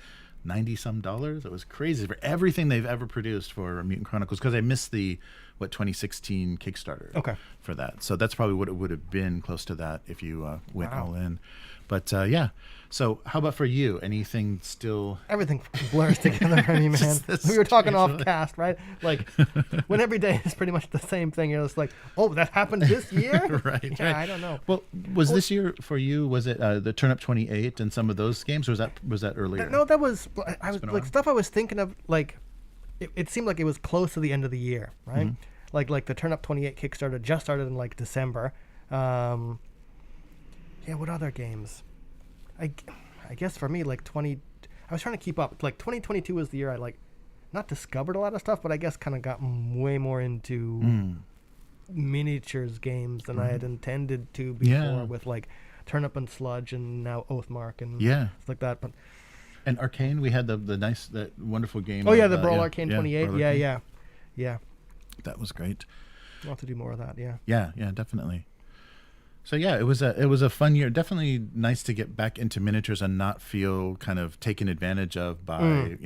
$90-some. It was crazy for everything they've ever produced for Mutant Chronicles, because I missed the 2016 Kickstarter for that. So that's probably what it would have been, close to that, if you went all in. But yeah. So how about for you? Anything still? Everything blurs together for me, man. We were talking off cast, right? Like when every day is pretty much the same thing. You're just like, oh, that happened this year? Right. I don't know. Well, was this year for you? Was it the Turn Up 28 and some of those games, or was that earlier? No, that was stuff I was thinking of. Like, it seemed like it was close to the end of the year, right? Like the Turn Up 28 Kickstarter just started in like December. What other games? I guess for me, I was trying to keep up. Like 2022 was the year I not discovered a lot of stuff, but I guess kind of got way more into miniatures games than I had intended to before, with like Turn Up and Sludge and now Oathmark and stuff like that. But and Arcane, we had that wonderful game. The Brawl Arcane 28. Yeah. That was great. We'll have to do more of that. Yeah, definitely. So yeah, it was a fun year. Definitely nice to get back into miniatures and not feel kind of taken advantage of by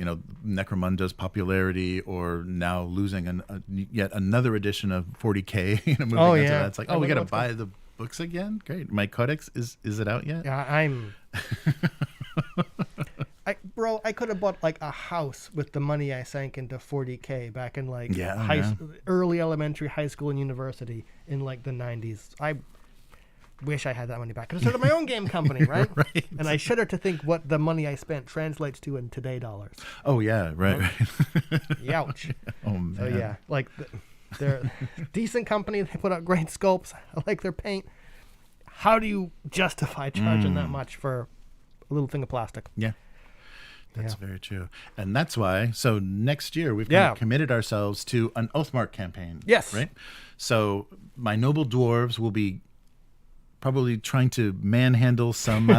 Necromunda's popularity, or now losing yet another edition of 40K. Moving on to that. It's like, we got to buy the books again. Great. My Codex is it out yet? Yeah, I could have bought like a house with the money I sank into 40K back in early elementary, high school, and university in like the 90s. I wish I had that money back. I could have started my own game company, right? Right. And I shudder to think what the money I spent translates to in today dollars. Oh yeah, right. Youch. Oh man. So yeah, like they're a decent company. They put out great sculpts. I like their paint. How do you justify charging that much for a little thing of plastic? Yeah. That's very true. And that's why, so next year we've kind of committed ourselves to an Oathmark campaign. Yes. Right? So my noble dwarves will be probably trying to manhandle some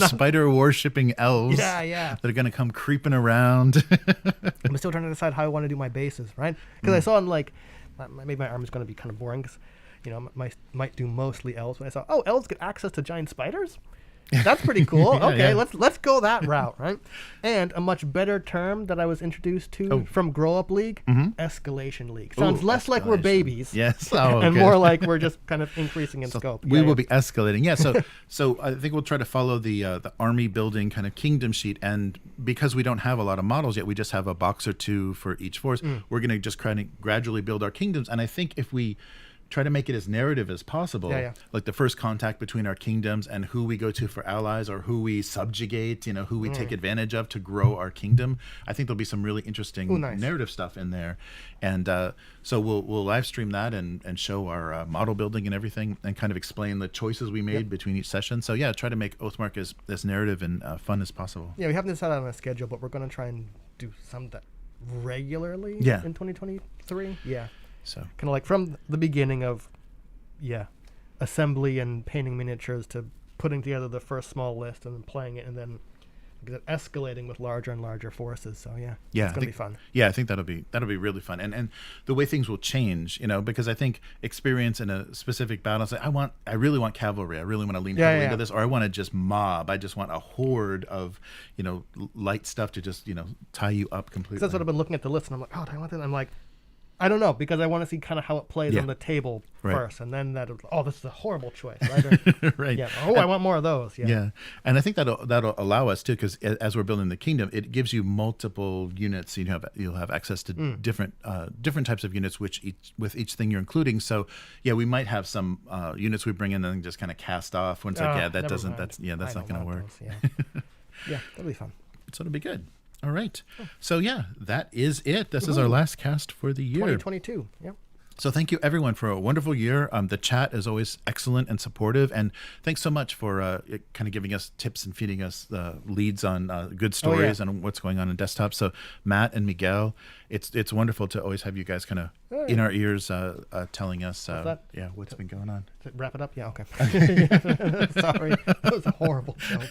spider worshipping elves that are going to come creeping around. I'm still trying to decide how I want to do my bases, right? Because I saw maybe my arm is going to be kind of boring because, might do mostly elves. But I saw, elves get access to giant spiders? That's pretty cool. Yeah, Okay, yeah. let's go that route, right? And a much better term that I was introduced to from Grow Up League, Escalation League. Sounds less like we're Escalation. babies. Yes. And Okay. more like we're just kind of increasing in So scope. we will be escalating. Yeah. So I think we'll try to follow the army building kind of kingdom sheet, and because we don't have a lot of models yet, we just have a box or two for each force. We're going to just kind of gradually build our kingdoms, and I think if we try to make it as narrative as possible, like the first contact between our kingdoms and who we go to for allies or who we subjugate, who we take advantage of to grow our kingdom. I think there'll be some really interesting narrative stuff in there. And so we'll live stream that and show our model building and everything, and kind of explain the choices we made between each session. So yeah, try to make Oathmark as narrative and fun as possible. Yeah, we haven't decided on a schedule, but we're going to try and do some of that regularly in 2023. Yeah. So kind of like from the beginning of, assembly and painting miniatures to putting together the first small list and then playing it and then escalating with larger and larger forces. So it's gonna be fun. Yeah, I think that'll be really fun. And the way things will change, because I think experience in a specific battle. Say, I really want cavalry. I really want to lean heavily into this, or I want to just mob. I just want a horde of light stuff to just tie you up completely. That's what I've been looking at the list and I'm like, oh, do I want that? I'm like, I don't know, because I want to see kind of how it plays on the table first, and then this is a horrible choice, right? Right. Yeah. Oh, I want more of those. Yeah. Yeah, and I think that'll allow us too, because as we're building the kingdom, it gives you multiple units. You'll have access to different types of units, with each thing you're including. So we might have some units we bring in and just kind of cast off. When it's like, that's not going to work. Yeah, that'll be fun. So it'll be good. All right. So that is it. This is our last cast for the year. 2022. Yeah. So thank you everyone for a wonderful year. The chat is always excellent and supportive, and thanks so much for kind of giving us tips and feeding us leads on good stories and what's going on in desktop. So Matt and Miguel, it's wonderful to always have you guys kind of in our ears telling us what's been going on. Wrap it up? Yeah, okay. Sorry. That was a horrible joke.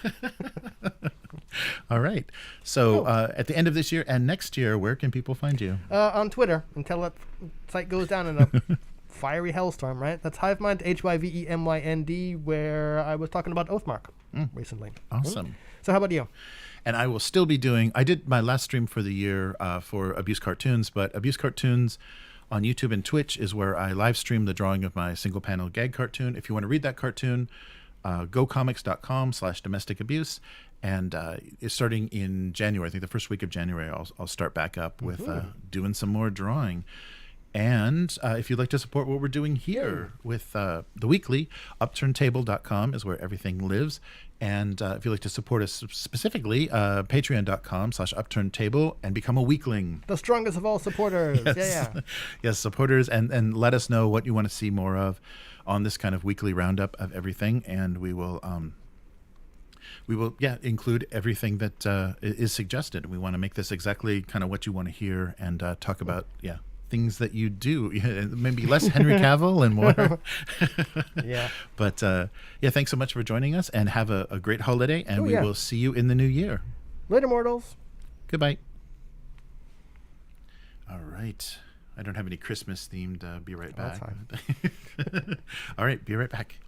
All right. So at the end of this year and next year, where can people find you? On Twitter, until that site goes down in a fiery hellstorm, right? That's Hivemind, HYVEMYND, where I was talking about Oathmark recently. Awesome. So how about you? And I will still be I did my last stream for the year for Abusecartoons, but Abusecartoons on YouTube and Twitch is where I live stream the drawing of my single panel gag cartoon. If you want to read that cartoon, gocomics.com/domestic abuse. And it's starting in January. I think the first week of January, I'll start back up with doing some more drawing. And if you'd like to support what we're doing here with the weekly, upturntable.com is where everything lives. And if you'd like to support us specifically, patreon.com/upturntable and become a weekling. The strongest of all supporters. Yes. Yes, supporters. And let us know what you want to see more of on this kind of weekly roundup of everything. And we will include everything that is suggested. We want to make this exactly kind of what you want to hear and talk about, things that you do. Maybe less Henry Cavill and more. But, thanks so much for joining us, and have a great holiday, and we will see you in the new year. Later, mortals. Goodbye. All right. I don't have any Christmas-themed be right back. That's fine. All right. Be right back.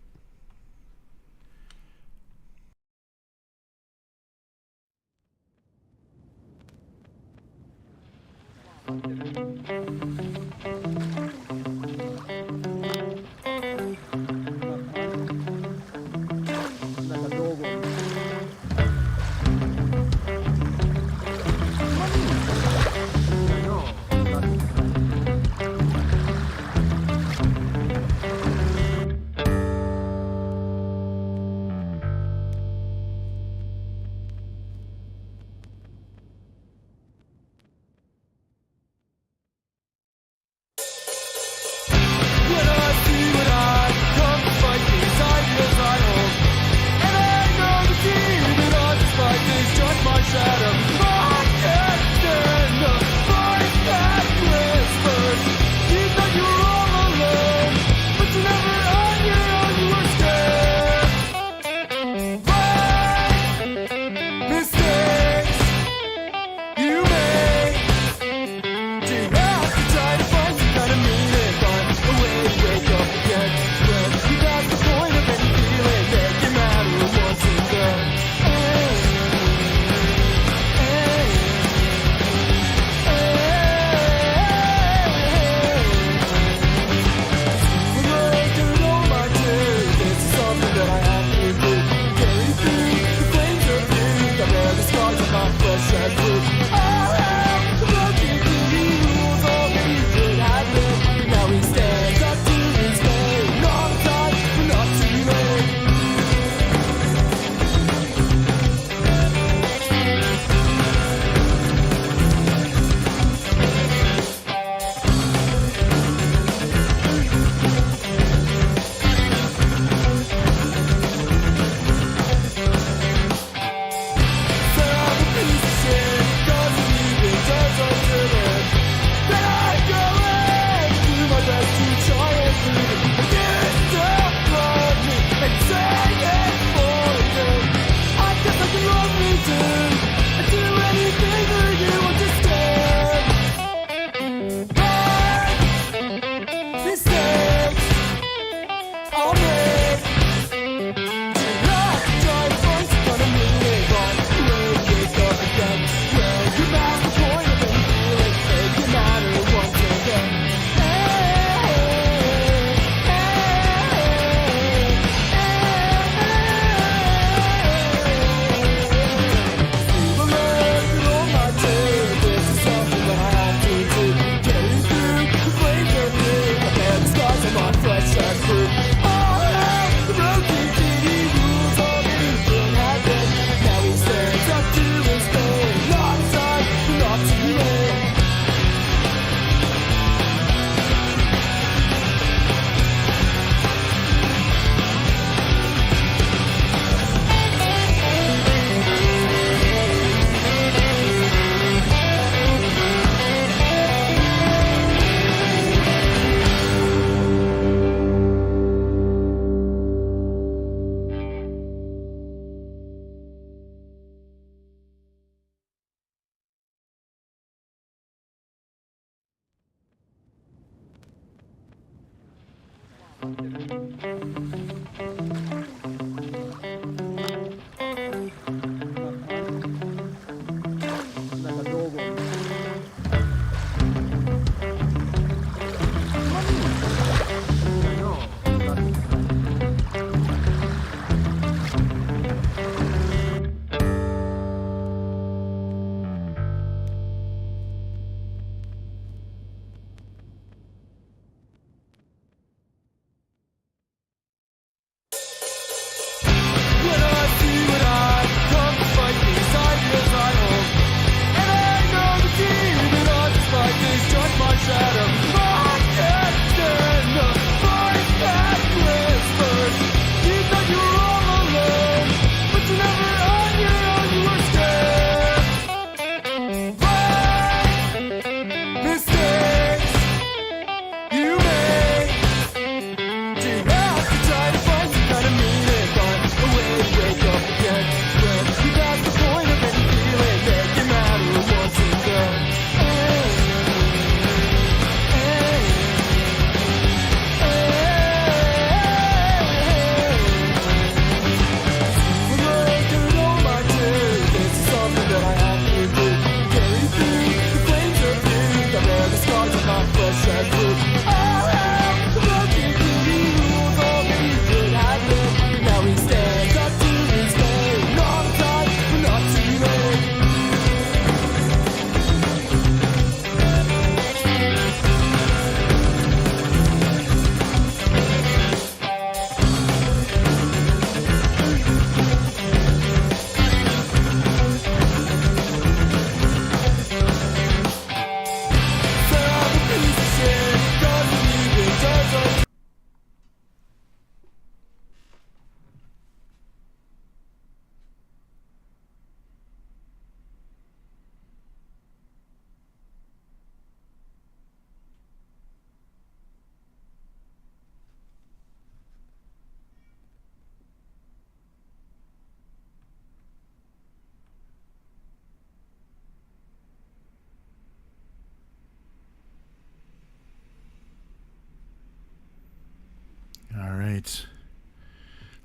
All right.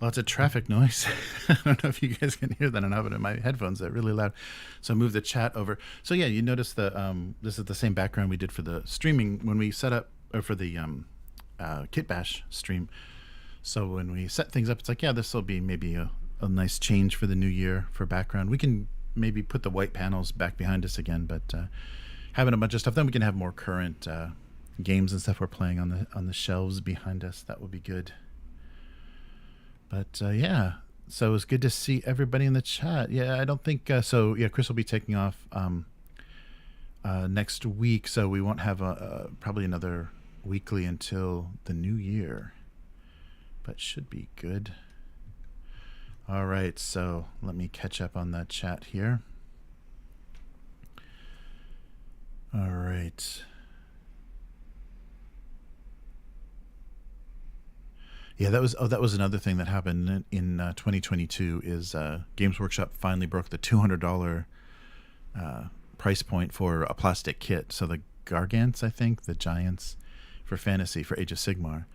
Lots of traffic noise. I don't know if you guys can hear that or not, but in my headphones, they're really loud. So I moved the chat over. So yeah, you notice the this is the same background we did for the streaming when we set up, or for the Kit Bash stream. So when we set things up, it's like, yeah, this will be maybe a nice change for the new year for background. We can maybe put the white panels back behind us again, but having a bunch of stuff, then we can have more current games and stuff we're playing on the shelves behind us. That would be good. But yeah, so it was good to see everybody in the chat. Yeah, I don't think so. Yeah, Chris will be taking off next week, so we won't have probably another weekly until the new year, but should be good. All right, so let me catch up on that chat here. All right. Yeah, that was another thing that happened in 2022 is Games Workshop finally broke the $200 price point for a plastic kit. So the Gargants, I think, the giants for Fantasy for Age of Sigmar,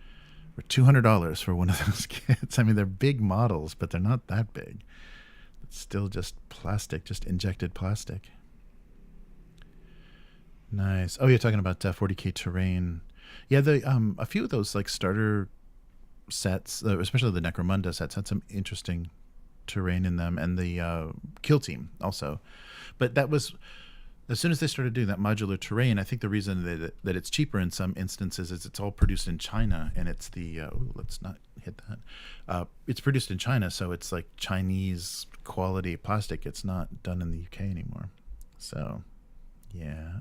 were $200 for one of those kits. I mean, they're big models, but they're not that big. It's still just plastic, just injected plastic. Nice. Oh, you're talking about 40K terrain. Yeah, a few of those like starter sets, especially the Necromunda sets, had some interesting terrain in them, and the Kill Team also. But that was, as soon as they started doing that modular terrain, I think the reason that it's cheaper in some instances is it's all produced in China, and it's the let's not hit that. It's produced in China, so it's like Chinese quality plastic. It's not done in the UK anymore. So, yeah.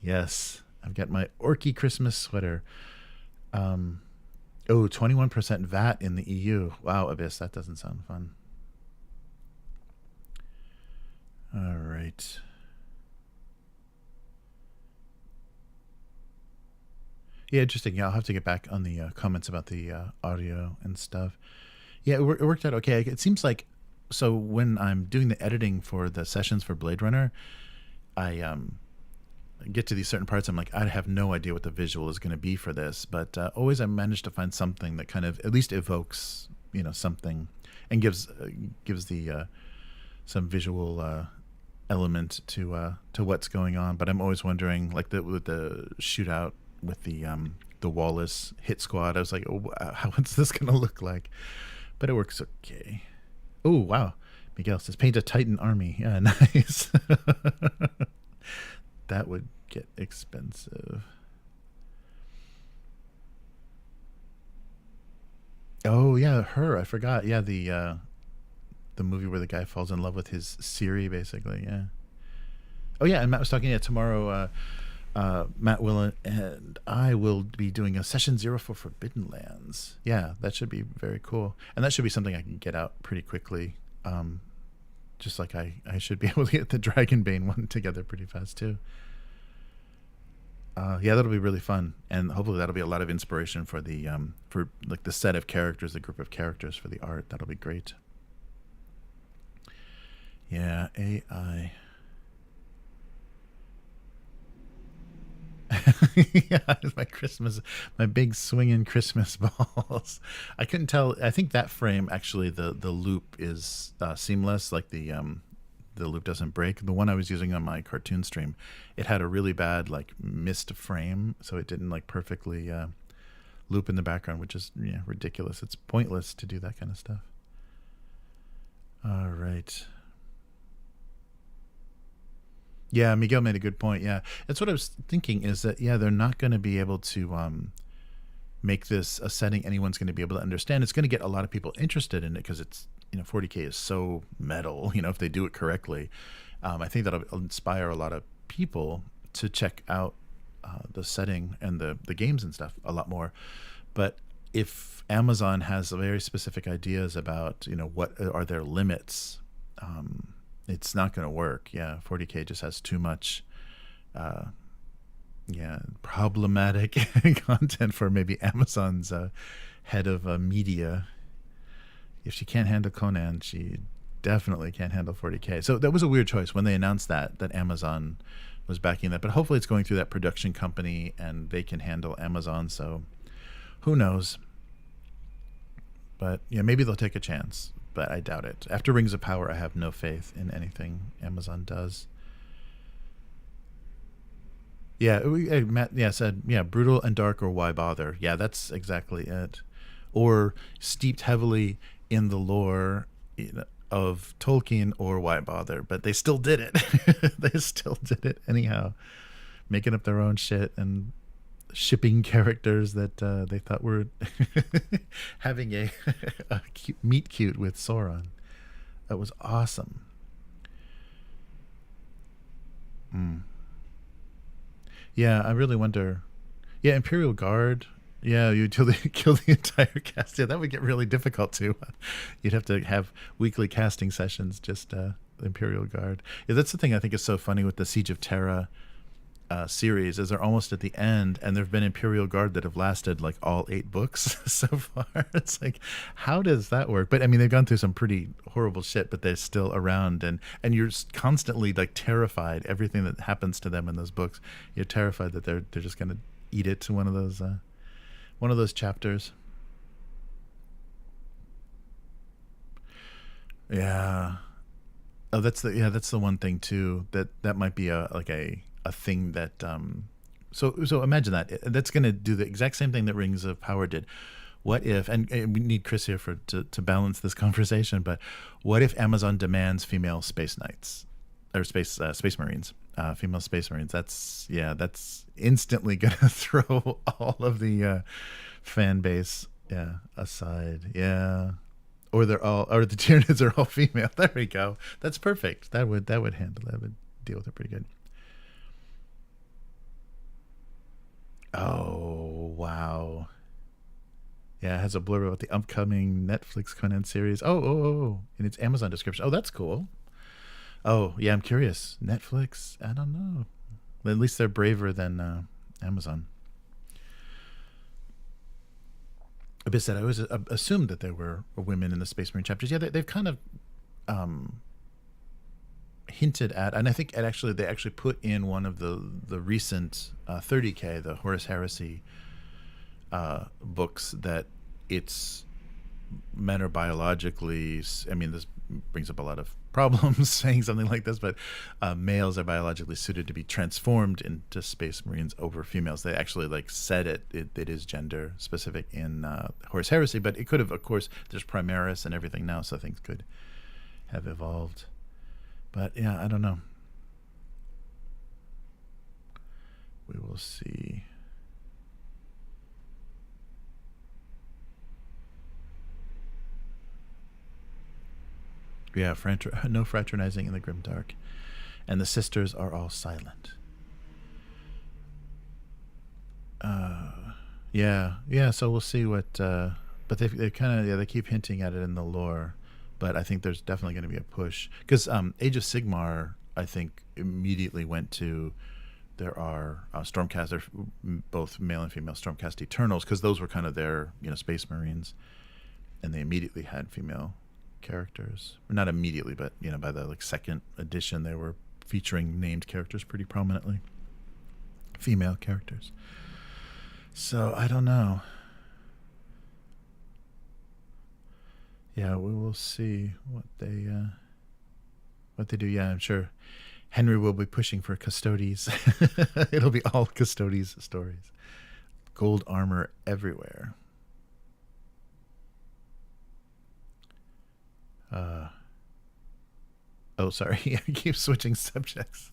Yes. I've got my Orky Christmas sweater. 21% VAT in the EU. Wow, Abyss, that doesn't sound fun. All right. Yeah, interesting. Yeah, I'll have to get back on the comments about the audio and stuff. Yeah, it worked out okay. It seems like, so when I'm doing the editing for the sessions for Blade Runner, get to these certain parts, I'm like, I have no idea what the visual is going to be for this, but always I manage to find something that kind of at least evokes, something, and gives the some visual element to what's going on. But I'm always wondering, like with the shootout with the Wallace hit squad, I was like, oh, what's this going to look like? But it works okay. Oh, wow. Miguel says, paint a Titan army. Yeah, nice. That would get expensive. Oh, yeah, her. I forgot. Yeah, the movie where the guy falls in love with his Siri, basically. Yeah. Oh, yeah, and Matt was talking, tomorrow Matt Will and I will be doing a session 0 for Forbidden Lands. Yeah, that should be very cool. And that should be something I can get out pretty quickly. Just like I should be able to get the Dragonbane one together pretty fast too. Yeah, that'll be really fun, and hopefully that'll be a lot of inspiration for the for like the set of characters, the group of characters for the art. That'll be great. Yeah, AI. Yeah, my big swinging Christmas balls. I couldn't tell. I think that frame actually, the loop is seamless. Like the loop doesn't break. The one I was using on my cartoon stream, it had a really bad like missed frame, so it didn't like perfectly loop in the background, which is ridiculous. It's pointless to do that kind of stuff. All right. Yeah, Miguel made a good point. Yeah, that's what I was thinking, is that, they're not going to be able to make this a setting anyone's going to be able to understand. It's going to get a lot of people interested in it because it's, 40K is so metal, if they do it correctly. I think that'll inspire a lot of people to check out the setting and the games and stuff a lot more. But if Amazon has very specific ideas about, what are their limits, it's not going to work. Yeah, 40K just has too much, problematic content for maybe Amazon's head of media. If she can't handle Conan, she definitely can't handle 40K. So that was a weird choice when they announced that Amazon was backing that. But hopefully it's going through that production company and they can handle Amazon. So who knows? But maybe they'll take a chance. But I doubt it. After Rings of Power, I have no faith in anything Amazon does. Yeah, Matt said, brutal and dark, or why bother? Yeah, that's exactly it. Or steeped heavily in the lore of Tolkien, or why bother? But they still did it. They still did it anyhow, making up their own shit and shipping characters that they thought were having a meet cute with Sauron. That was awesome. Yeah, I really wonder. Yeah, Imperial Guard. Yeah, you kill the entire cast. Yeah, that would get really difficult too. You'd have to have weekly casting sessions, just Imperial Guard. Yeah, that's the thing I think is so funny with the Siege of Terra series, is they're almost at the end, and there have been Imperial Guard that have lasted like all 8 books so far. It's like, how does that work? But I mean, they've gone through some pretty horrible shit, but they're still around, and you're constantly like terrified. Everything that happens to them in those books, you're terrified that they're just gonna eat it to one of those chapters. Yeah. Oh, that's the one thing too, that might be a thing that so imagine that's going to do the exact same thing that Rings of Power did. What if, and we need Chris here to balance this conversation, but what if Amazon demands female space knights, or space marines, female space marines? That's instantly going to throw all of the fan base aside. Or the Tyranids are all female. There we go. That's perfect. That would deal with it pretty good. Oh, wow. Yeah, it has a blurb about the upcoming Netflix Conan series. Oh, in its Amazon description. Oh, that's cool. Oh, yeah, I'm curious. Netflix? I don't know. At least they're braver than Amazon. Abyss said, I always assumed that there were women in the Space Marine chapters. Yeah, they've kind of hinted at, and I think they actually put in one of the recent 30K, the Horus Heresy books, that it's men are biologically, I mean, this brings up a lot of problems saying something like this, but males are biologically suited to be transformed into Space Marines over females. They actually like said it is gender specific in Horus Heresy, but it could have, of course, there's Primaris and everything now, so things could have evolved. But yeah, I don't know. We will see. Yeah, no fraternizing in the grimdark, and the sisters are all silent. Yeah. So we'll see what. But they kind of they keep hinting at it in the lore, but I think there's definitely going to be a push because Age of Sigmar, I think, immediately went to. There are Stormcast, both male and female Stormcast Eternals, because those were kind of their Space Marines, and they immediately had female characters. Not immediately, but by the second edition, they were featuring named characters pretty prominently, female characters. So I don't know. Yeah, we will see what they do. Yeah, I'm sure Henry will be pushing for Custodes. It'll be all Custodes stories. Gold armor everywhere. Oh, sorry. I keep switching subjects.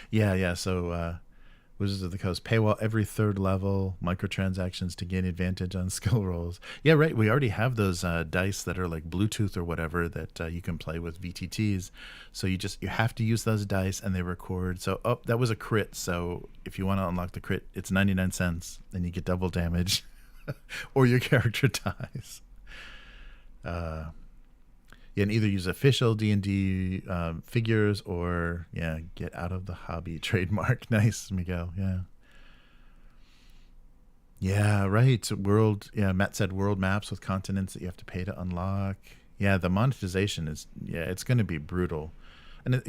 Yeah. So, Wizards of the Coast paywall every third level, microtransactions to gain advantage on skill rolls. Yeah, right. We already have those dice that are like Bluetooth or whatever that you can play with VTTs. So you have to use those dice and they record. So, that was a crit. So if you want to unlock the crit, it's 99 cents and you get double damage or your character dies. Yeah, and either use official D&D figures or get out of the hobby trademark. Nice, Miguel. Yeah, right. Matt said world maps with continents that you have to pay to unlock. Yeah, the monetization is it's going to be brutal. And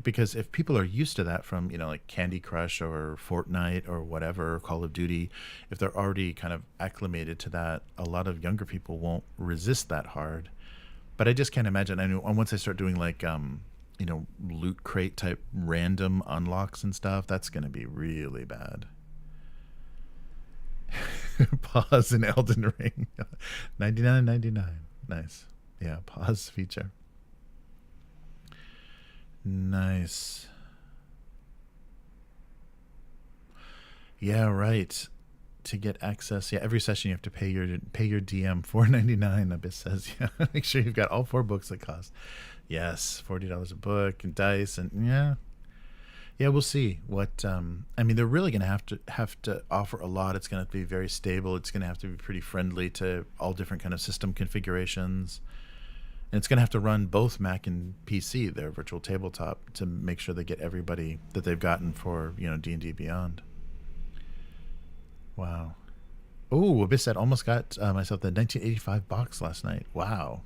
because if people are used to that from like Candy Crush or Fortnite or whatever, or Call of Duty, if they're already kind of acclimated to that, a lot of younger people won't resist that hard. But I just can't imagine. I know once I start doing like loot crate type random unlocks and stuff, that's going to be really bad. Pause in Elden Ring. $99.99. Nice. Yeah, pause feature. Nice. Yeah, right. To get access, every session you have to pay your DM $4.99. Abyss says, make sure you've got all 4 books that cost. Yes, $40 a book and dice, and we'll see what. I mean, they're really going to have to offer a lot. It's going to be very stable. It's going to have to be pretty friendly to all different kind of system configurations, and it's going to have to run both Mac and PC, their virtual tabletop, to make sure they get everybody that they've gotten for D&D Beyond. Wow. Oh, Abyss said, almost got myself the 1985 box last night. Wow.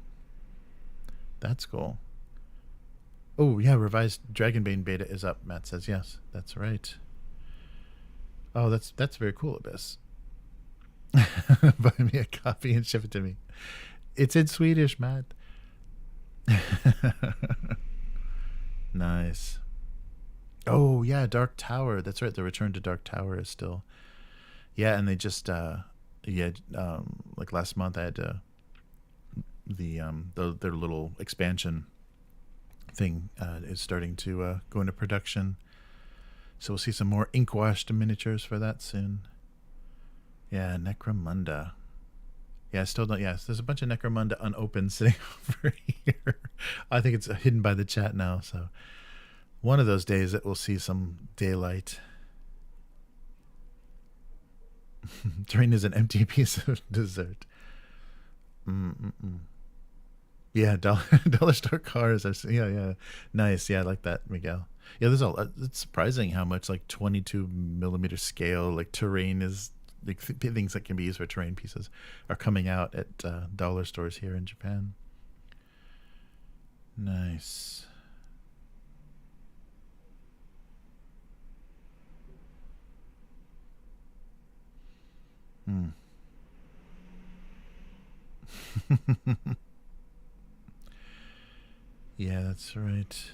That's cool. Oh, yeah, revised Dragonbane beta is up, Matt says. Yes, that's right. Oh, that's very cool, Abyss. Buy me a copy and ship it to me. It's in Swedish, Matt. Nice. Oh, yeah, Dark Tower. That's right. The return to Dark Tower is still... Yeah, and they just like last month I had their little expansion thing is starting to go into production. So we'll see some more ink-washed miniatures for that soon. Yeah, Necromunda. Yeah, I still don't. Yes, there's a bunch of Necromunda unopened sitting over here. I think it's hidden by the chat now. So one of those days it will see some daylight. Terrain is an empty piece of dessert. Yeah, dollar store cars. Yeah. Nice. Yeah, I like that, Miguel. Yeah, it's surprising how much like 22 millimeter scale like terrain is, like things that can be used for terrain pieces are coming out at dollar stores here in Japan. Nice. Hmm. Yeah, that's right.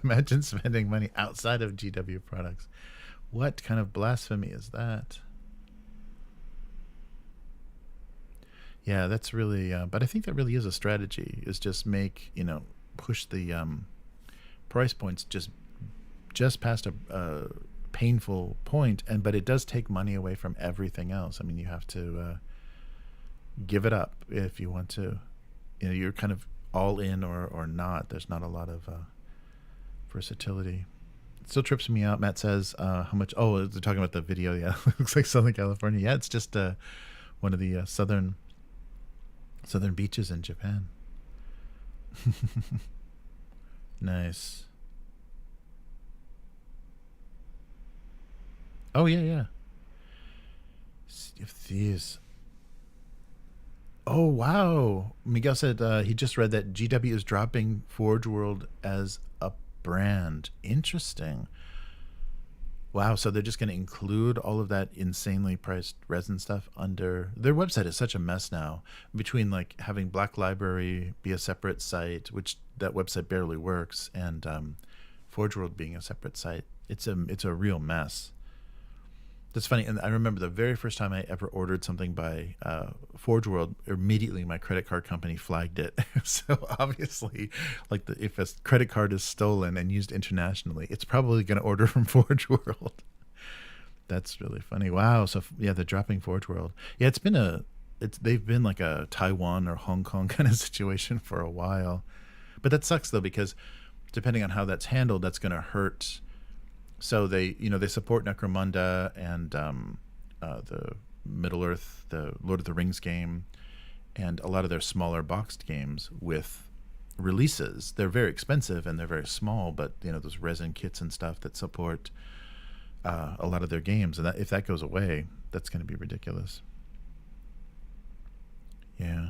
Imagine spending money outside of GW products. What kind of blasphemy is that? Yeah, that's really. But I think that really is a strategy. Is just make push the price points just past a painful point, but it does take money away from everything else. I mean, you have to give it up if you want to. You're kind of all in or not. There's not a lot of versatility. It still trips me out. Matt says, how much? Oh, they're talking about the video. Yeah, looks like Southern California. Yeah, it's just one of the southern beaches in Japan. Nice. Oh yeah. Sea of Thieves. Oh wow! Miguel said he just read that GW is dropping Forge World as a brand. Interesting. Wow, so they're just going to include all of that insanely priced resin stuff under their website. Is such a mess now, between like having Black Library be a separate site, which that website barely works, and Forge World being a separate site. It's a real mess. That's funny, and I remember the very first time I ever ordered something by Forge World, immediately my credit card company flagged it. So obviously, like if a credit card is stolen and used internationally, it's probably going to order from Forge World. That's really funny. Wow. So yeah, they're dropping Forge World. Yeah, they've been like a Taiwan or Hong Kong kind of situation for a while, but that sucks though, because depending on how that's handled, that's going to hurt. So they support Necromunda and the Middle Earth, the Lord of the Rings game, and a lot of their smaller boxed games with releases. They're very expensive and they're very small, but those resin kits and stuff that support a lot of their games. And if that goes away, that's going to be ridiculous. Yeah.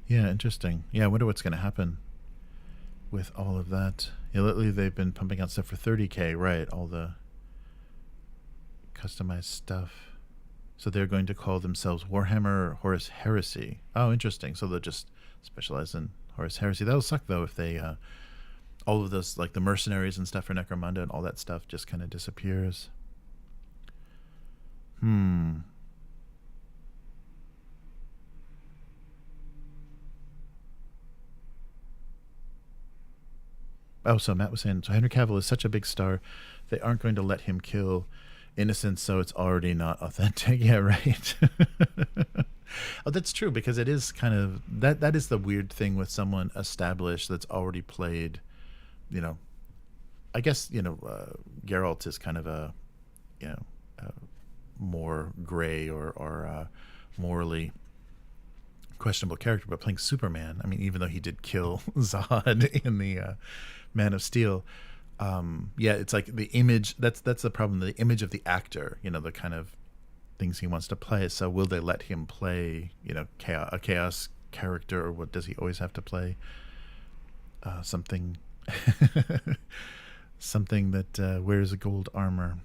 Yeah, interesting. Yeah, I wonder what's going to happen with all of that. Yeah, lately they've been pumping out stuff for $30K, right? All the customized stuff. So they're going to call themselves Warhammer Horus Heresy. Oh, interesting. So they'll just specialize in Horus Heresy. That'll suck though if they all of those, like the mercenaries and stuff for Necromunda and all that stuff, just kind of disappears. Oh, so Matt was saying, so Henry Cavill is such a big star, they aren't going to let him kill innocents, so it's already not authentic. Yeah, right. Oh, that's true, because it is kind of that is the weird thing with someone established that's already played. I guess Geralt is kind of a more gray or morally questionable character, but playing Superman, I mean, even though he did kill Zod in the Man of Steel, it's like the image, that's the problem, the image of the actor, the kind of things he wants to play. So will they let him play a chaos character, or what does he always have to play something something that wears a gold armor?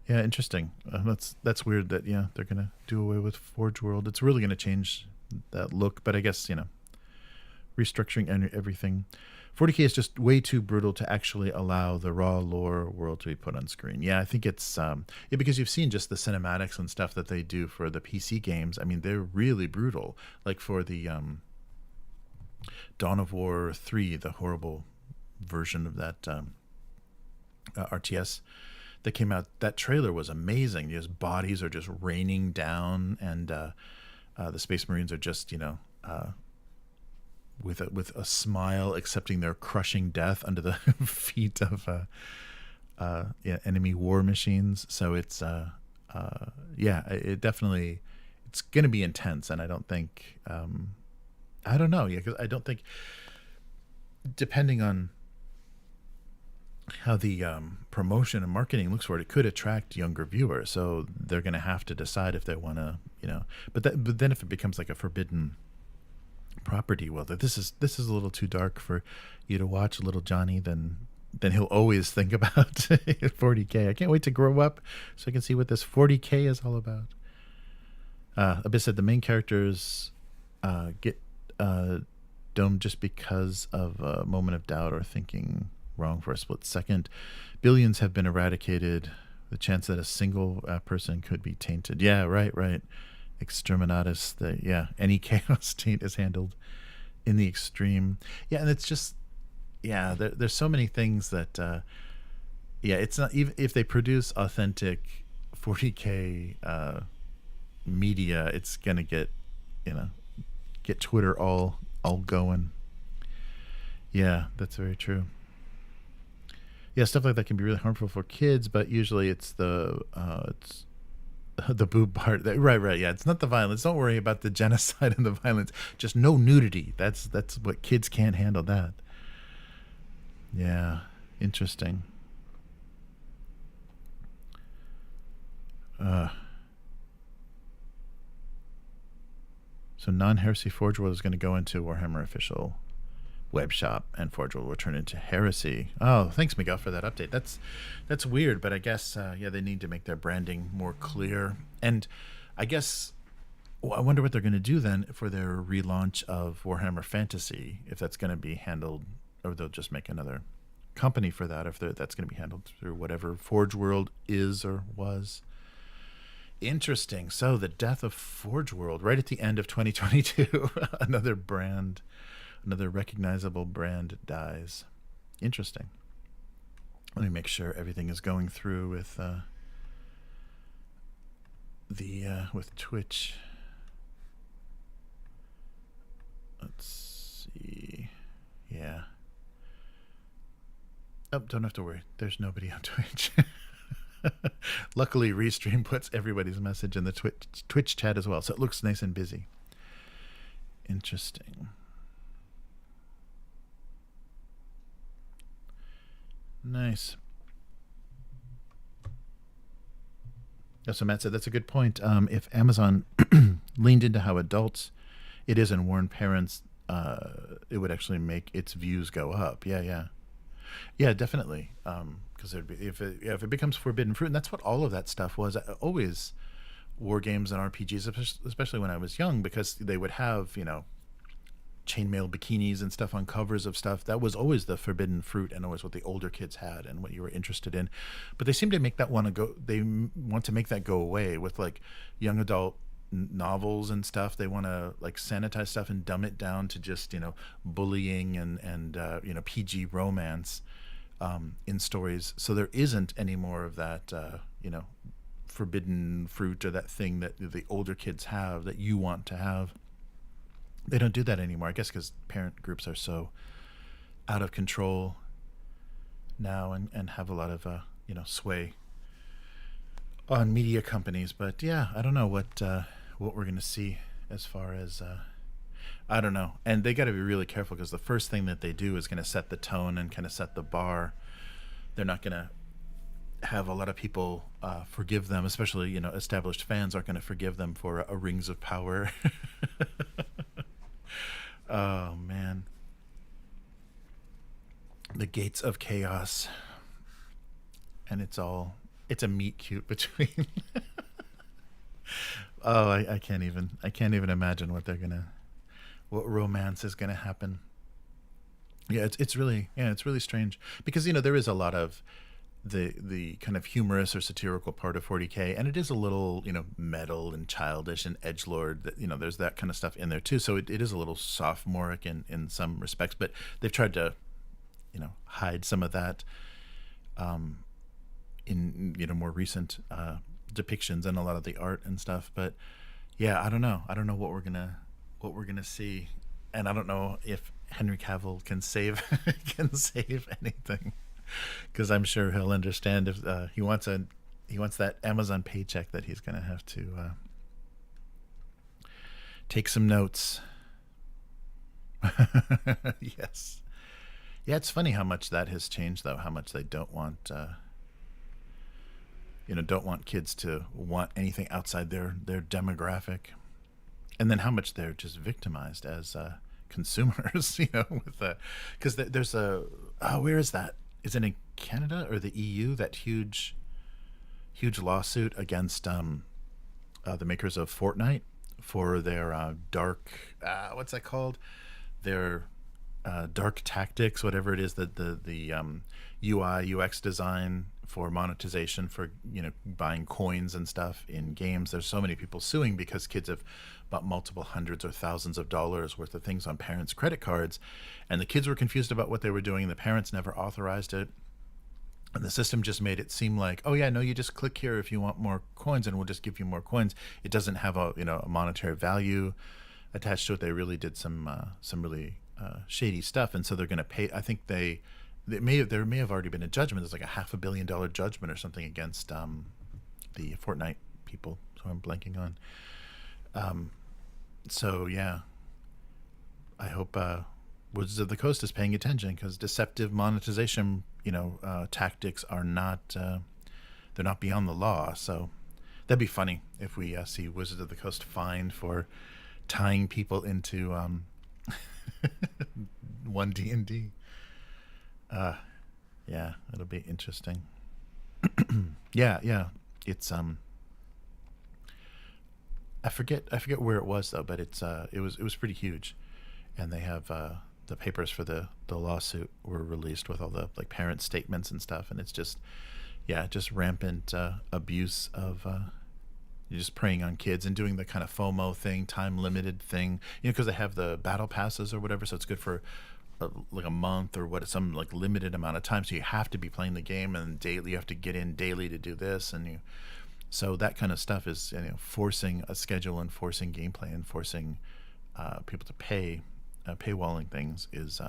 Yeah, interesting. That's weird that they're gonna do away with Forge World. It's really gonna change that look, but I guess restructuring everything. 40K is just way too brutal to actually allow the raw lore world to be put on screen. Yeah, I think it's because you've seen just the cinematics and stuff that they do for the PC games. I mean, they're really brutal. Like for the Dawn of War 3, the horrible version of that RTS that came out, that trailer was amazing. Just bodies are just raining down, and the Space Marines are just with a smile accepting their crushing death under the feet of enemy war machines. So it's it definitely, it's going to be intense, and I don't think I don't know, because I don't think, depending on how the promotion and marketing looks for it, it could attract younger viewers. So they're going to have to decide if they want to, But then if it becomes like a forbidden property, well, that this is a little too dark for you to watch, little Johnny, then he'll always think about 40K. I can't wait to grow up so I can see what this 40K is all about. Abyss said the main characters get domed just because of a moment of doubt or thinking wrong for a split second. Billions have been eradicated. The chance that a single person could be tainted. Yeah, right. Exterminatus. Any chaos taint is handled in the extreme. Yeah, and it's just, there's so many things that, it's not, even if they produce authentic 40K media, it's gonna get Twitter all going. Yeah, that's very true. Yeah, stuff like that can be really harmful for kids, but usually it's the boob part. Right. Yeah, it's not the violence. Don't worry about the genocide and the violence. Just no nudity. That's what kids can't handle. That. Yeah, interesting. So non-heresy Forge World is going to go into Warhammer official web shop, and Forge World will turn into Heresy. Oh, thanks, Miguel, for that update. That's weird, but I guess they need to make their branding more clear. And I guess I wonder what they're going to do then for their relaunch of Warhammer Fantasy, if that's going to be handled, or they'll just make another company for that, if that's going to be handled through whatever Forge World is or was. Interesting. So the death of Forge World right at the end of 2022. Another recognizable brand dies. Interesting. Let me make sure everything is going through with with Twitch. Let's see. Yeah. Oh, don't have to worry. There's nobody on Twitch. Luckily, Restream puts everybody's message in the Twitch chat as well, so it looks nice and busy. Interesting. Nice. So Matt said that's a good point. If Amazon leaned into how adults it is and warned parents, it would actually make its views go up. Yeah, definitely. Because if it becomes forbidden fruit, and that's what all of that stuff was. Always war games and RPGs, especially when I was young, because they would have chainmail bikinis and stuff on covers of stuff. That was always the forbidden fruit, and always what the older kids had and what you were interested in. But they seem to make that they want to make that go away with like young adult novels and stuff. They want to like sanitize stuff and dumb it down to just bullying and PG romance in stories. So there isn't any more of that forbidden fruit, or that thing that the older kids have that you want to have. They don't do that anymore, I guess, because parent groups are so out of control now and have a lot of sway on media companies. But yeah, I don't know what we're going to see as far as I don't know. And they got to be really careful, because the first thing that they do is going to set the tone and kind of set the bar. They're not going to have a lot of people forgive them, especially established fans aren't going to forgive them for a Rings of Power. Oh man, the gates of chaos, and it's a meet cute between. Oh, I can't even imagine what romance is gonna happen. Yeah, it's really strange, because there is a lot of the kind of humorous or satirical part of 40K, and it is a little metal and childish and edgelord, that there's that kind of stuff in there too. So it is a little sophomoric in some respects, but they've tried to hide some of that in more recent depictions and a lot of the art and stuff. But yeah, I don't know what we're gonna see, and I don't know if Henry Cavill can save anything. Because I'm sure he'll understand if he wants that Amazon paycheck, that he's going to have to take some notes. Yes. Yeah, it's funny how much that has changed, though. How much they don't want, don't want kids to want anything outside their demographic, and then how much they're just victimized as consumers. With because there's where is that? Is it in Canada or the EU? That huge lawsuit against the makers of Fortnite for their dark what's that called? Their dark tactics, whatever it is, the UI UX design for monetization for buying coins and stuff in games. There's so many people suing because kids have bought multiple hundreds or thousands of dollars worth of things on parents' credit cards, and the kids were confused about what they were doing. The parents never authorized it, and the system just made it seem like, oh yeah, no, you just click here if you want more coins, and we'll just give you more coins. It doesn't have a monetary value attached to it. They really did some really shady stuff, and so they're going to pay. I think there may have already been a judgment. There's like a $500 million judgment or something against the Fortnite people. So I'm blanking on. So yeah, I hope Wizards of the Coast is paying attention, because deceptive monetization, tactics are not they're not beyond the law. So that'd be funny if we see Wizards of the Coast fined for tying people into one D&D. Yeah, it'll be interesting. Yeah. It's I forget where it was though, but it was pretty huge, and they have the papers for the lawsuit were released with all the parent statements and stuff, and it's just rampant abuse of you're just preying on kids and doing the kind of FOMO thing, time limited thing, because they have the battle passes or whatever, so it's good for a month or some limited amount of time, so you have to be playing the game, and daily you have to get in daily to do this, and so that kind of stuff is forcing a schedule and forcing gameplay and forcing people to pay. Paywalling things is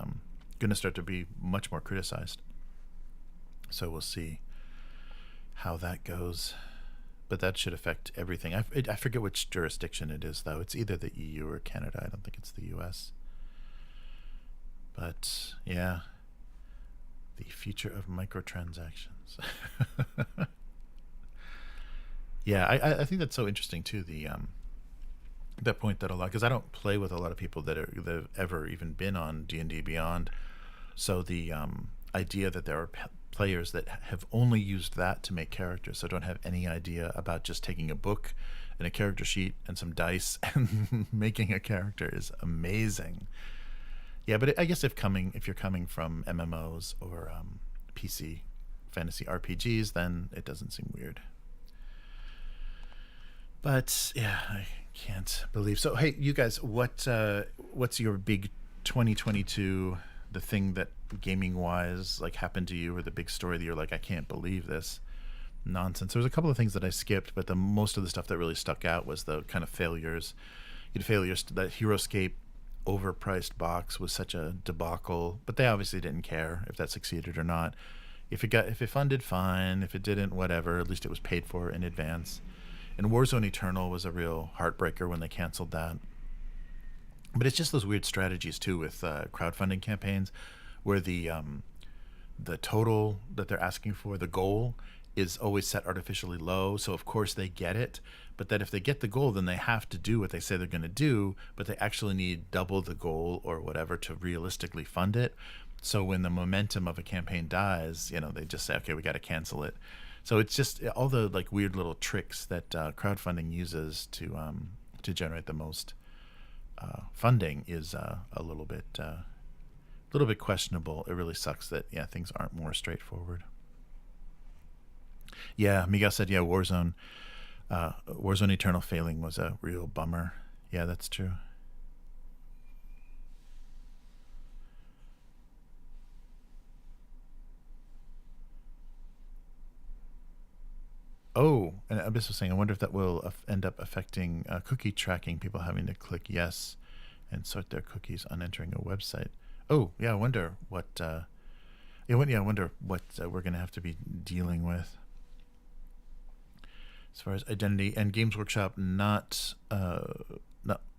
going to start to be much more criticized, so we'll see how that goes, but that should affect everything. I forget which jurisdiction it is though. It's either the EU or Canada. I don't think it's the US. But yeah, the future of microtransactions. Yeah, I think that's so interesting too. That point that a lot, because I don't play with a lot of people that have ever even been on D&D Beyond. So the idea that there are players that have only used that to make characters, so don't have any idea about just taking a book and a character sheet and some dice and making a character is amazing. Yeah, but I guess if you're coming from MMOs or PC fantasy RPGs, then it doesn't seem weird. But yeah, I can't believe. So hey, you guys, what's your big 2022? The thing that gaming wise happened to you, or the big story that you're like, I can't believe this nonsense. There was a couple of things that I skipped, but the most of the stuff that really stuck out was the kind of failures. That HeroScape overpriced box was such a debacle, but they obviously didn't care if that succeeded or not. If it funded, fine. If it didn't, whatever. At least it was paid for in advance. And Warzone Eternal was a real heartbreaker when they canceled that. But it's just those weird strategies too with crowdfunding campaigns, where the total that they're asking for, the goal, is always set artificially low. So of course they get it, but that if they get the goal, then they have to do what they say they're going to do, but they actually need double the goal or whatever to realistically fund it. So when the momentum of a campaign dies, they just say, okay, we got to cancel it. So it's just all the weird little tricks that crowdfunding uses to generate the most funding is a little bit questionable. It really sucks that things aren't more straightforward. Yeah, Miguel said Warzone Eternal failing was a real bummer. Yeah, that's true. Oh, and Abyss was saying, I wonder if that will end up affecting cookie tracking, people having to click yes and sort their cookies on entering a website. Oh, yeah, I wonder what we're going to have to be dealing with. As far as identity and Games Workshop not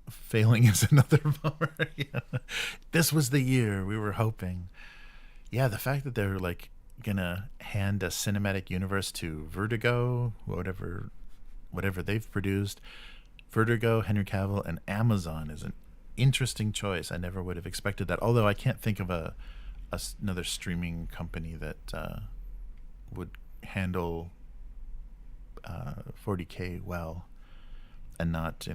failing is another bummer. Yeah. This was the year we were hoping. Yeah, the fact that they're like gonna hand a cinematic universe to Vertigo, whatever they've produced, Vertigo, Henry Cavill, and Amazon is an interesting choice. I never would have expected that. Although I can't think of another streaming company that would handle 40K well and not,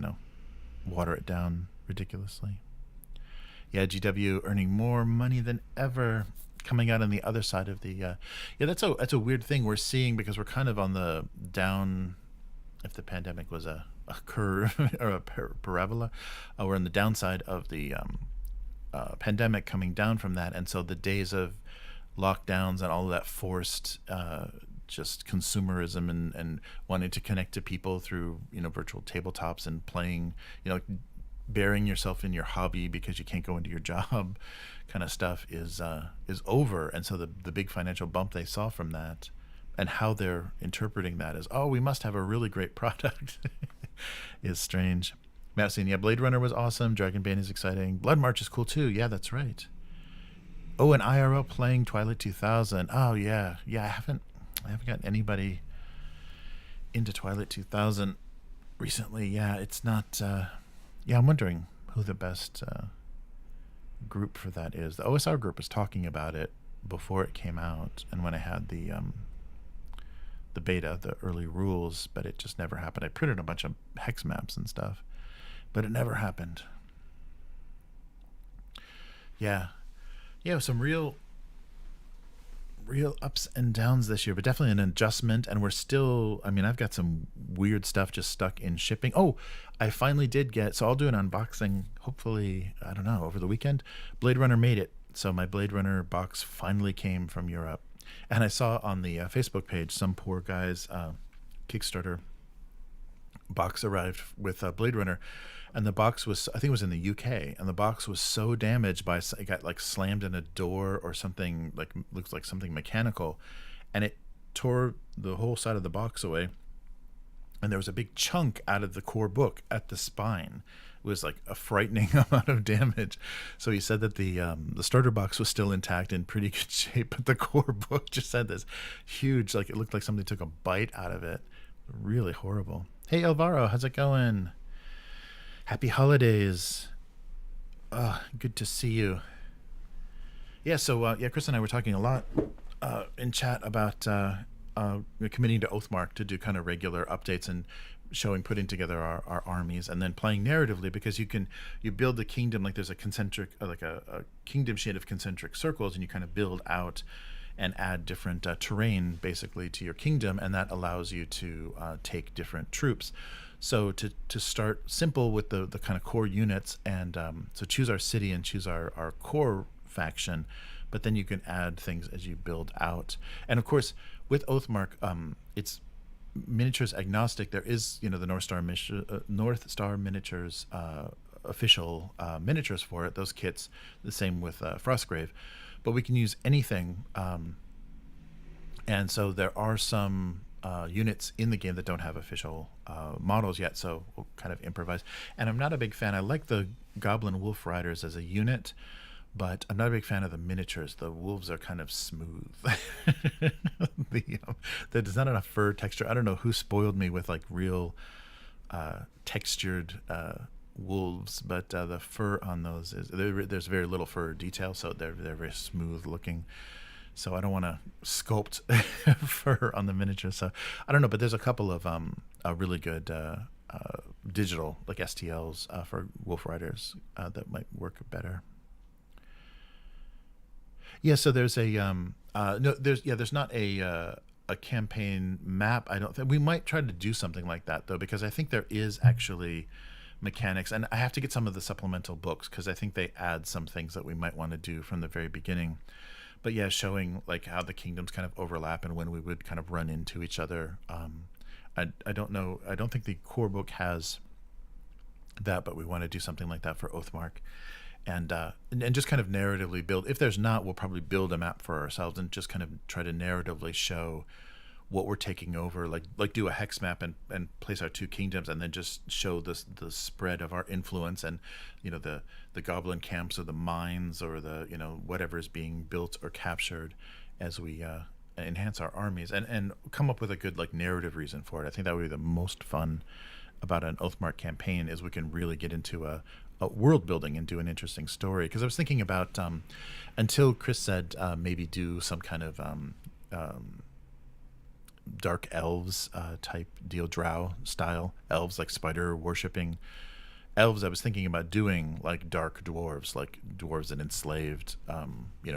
water it down ridiculously. Yeah, GW earning more money than ever, coming out on the other side of the that's a weird thing we're seeing, because we're kind of on the down. If the pandemic was a curve or a parabola, we're on the downside of the pandemic, coming down from that, and so the days of lockdowns and all of that forced just consumerism and wanting to connect to people through virtual tabletops and playing, burying yourself in your hobby because you can't go into your job kind of stuff is over. And so the big financial bump they saw from that, and how they're interpreting that as, oh, we must have a really great product, is strange. Matt saying, yeah, Blade Runner was awesome. Dragonbane is exciting. Blood March is cool too. Yeah, that's right. Oh, and IRL playing Twilight 2000. Oh yeah, I haven't gotten anybody into Twilight 2000 recently. Yeah, it's not. Yeah, I'm wondering who the best group for that is. The OSR group was talking about it before it came out, and when I had the beta, the early rules, but it just never happened. I printed a bunch of hex maps and stuff, but it never happened. Yeah, some real ups and downs this year, but definitely an adjustment. And we're still, I've got some weird stuff just stuck in shipping. Oh, I finally did get, so I'll do an unboxing, hopefully, I don't know, over the weekend. Blade Runner made it. So my Blade Runner box finally came from Europe. And I saw on the Facebook page, some poor guy's Kickstarter box arrived with Blade Runner, and the box was, I think it was in the UK, and the box was so damaged by, it got like slammed in a door or something, like looks like something mechanical, and it tore the whole side of the box away, and there was a big chunk out of the core book at the spine. It was like a frightening amount of damage. So he said that the starter box was still intact, in pretty good shape, but the core book just had this huge, like it looked like somebody took a bite out of it. Really horrible. Hey Alvaro, how's it going? Happy holidays. Good to see you. Yeah, so Chris and I were talking a lot in chat about committing to Oathmark to do kind of regular updates and putting together our armies, and then playing narratively, because you build the kingdom, like there's a concentric, like a kingdom shade of concentric circles, and you kind of build out and add different terrain basically to your kingdom, and that allows you to take different troops. So to start simple with the kind of core units, and so choose our city and choose our core faction, but then you can add things as you build out. And of course with Oathmark, it's miniatures agnostic. There is the North Star Miniatures official miniatures for it, those kits, the same with Frostgrave, but we can use anything, and so there are some units in the game that don't have official models yet, so we'll kind of improvise. And I'm not a big fan. I like the Goblin Wolf Riders as a unit, but I'm not a big fan of the miniatures. The wolves are kind of smooth. There's not enough fur texture. I don't know who spoiled me with like real textured wolves, but the fur on those there's very little fur detail, so they're very smooth looking. So I don't want to sculpt fur on the miniature. So I don't know, but there's a couple of really good digital like STLs for Wolf Riders that might work better. Yeah, so there's there's not a campaign map. I don't think we might try to do something like that though, because I think there is actually mechanics, and I have to get some of the supplemental books because I think they add some things that we might want to do from the very beginning. But yeah, showing like how the kingdoms kind of overlap and when we would kind of run into each other. I don't know. I don't think the core book has that, but we want to do something like that for Oathmark. And just kind of narratively build. If there's not, we'll probably build a map for ourselves and just kind of try to narratively show what we're taking over, like do a hex map and place our two kingdoms, and then just show the spread of our influence, and the goblin camps or the mines or the whatever is being built or captured as we enhance our armies, and come up with a good narrative reason for it. I think that would be the most fun about an Oathmark campaign, is we can really get into a world building and do an interesting story. Because I was thinking about until Chris said maybe do some kind of dark elves type deal, drow style elves, like spider worshipping elves. I was thinking about doing like dark dwarves, like dwarves that enslaved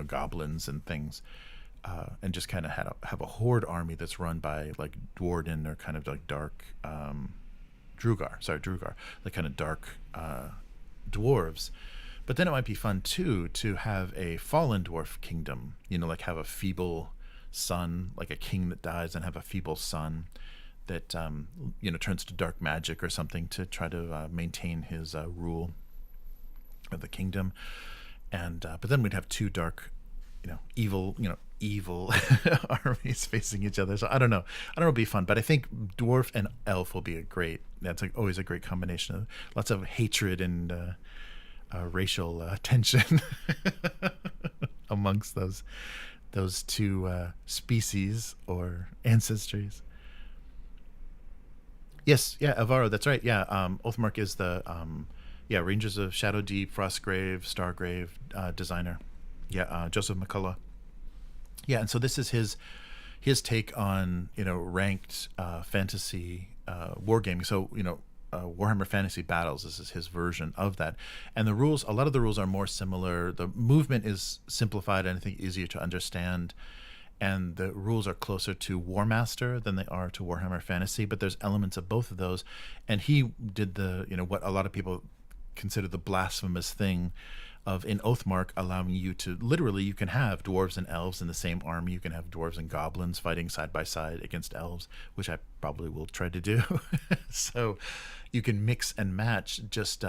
goblins and things, and just kind of have a horde army that's run by like Dwarden, or kind of like dark Drugar, like kind of dark dwarves. But then it might be fun too to have a fallen dwarf kingdom, like have a feeble son, like a king that dies, and have a feeble son that turns to dark magic or something to try to maintain his rule of the kingdom. And but then we'd have two dark evil armies facing each other. So I don't know, it'll be fun. But I think dwarf and elf will be that's always a great combination of lots of hatred and racial tension amongst those two species or ancestries. Yes, yeah, Alvaro, that's right. Yeah, Oathmark is the Rangers of Shadowdeep, Frostgrave, Stargrave designer. Yeah, Joseph McCullough. Yeah, and so this is his take on ranked fantasy wargaming. So Warhammer Fantasy Battles. This is his version of that, and the rules. A lot of the rules are more similar. The movement is simplified and I think easier to understand, and the rules are closer to War Master than they are to Warhammer Fantasy. But there's elements of both of those, and he did what a lot of people consider the blasphemous thing of in Oathmark, allowing you to literally, you can have dwarves and elves in the same army. You can have dwarves and goblins fighting side by side against elves, which I probably will try to do. So you can mix and match just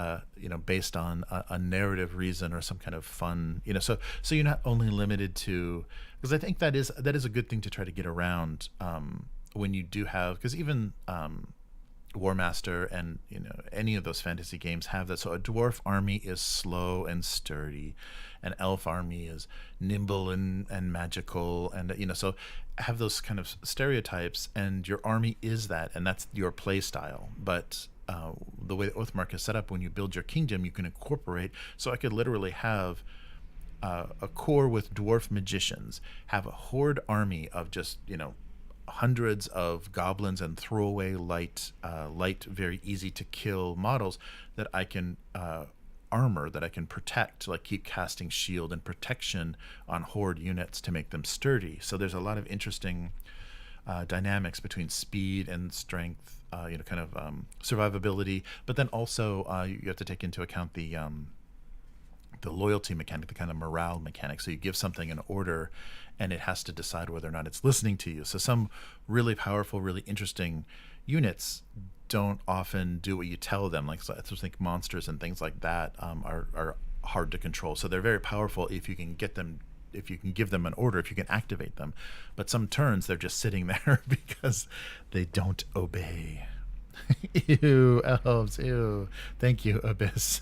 based on a narrative reason or some kind of fun, so you're not only limited to, because I think that is a good thing to try to get around when you do have, because even War Master and any of those fantasy games have that. So a dwarf army is slow and sturdy, an elf army is nimble and magical, and so have those kind of stereotypes, and your army is that, and that's your play style. But the way that Oathmark is set up, when you build your kingdom, you can incorporate. So I could literally have a core with dwarf magicians, have a horde army of just hundreds of goblins and throwaway light, very easy to kill models that I can armor, that I can protect, like keep casting shield and protection on horde units to make them sturdy. So there's a lot of interesting dynamics between speed and strength, kind of survivability, but then also you have to take into account the loyalty mechanic, the kind of morale mechanic. So you give something an order, and it has to decide whether or not it's listening to you. So some really powerful, really interesting units don't often do what you tell them. Like, so I think monsters and things like that are hard to control. So they're very powerful if you can get them, if you can give them an order, if you can activate them. But some turns they're just sitting there because they don't obey. Ew, elves, ew. Thank you, Abyss.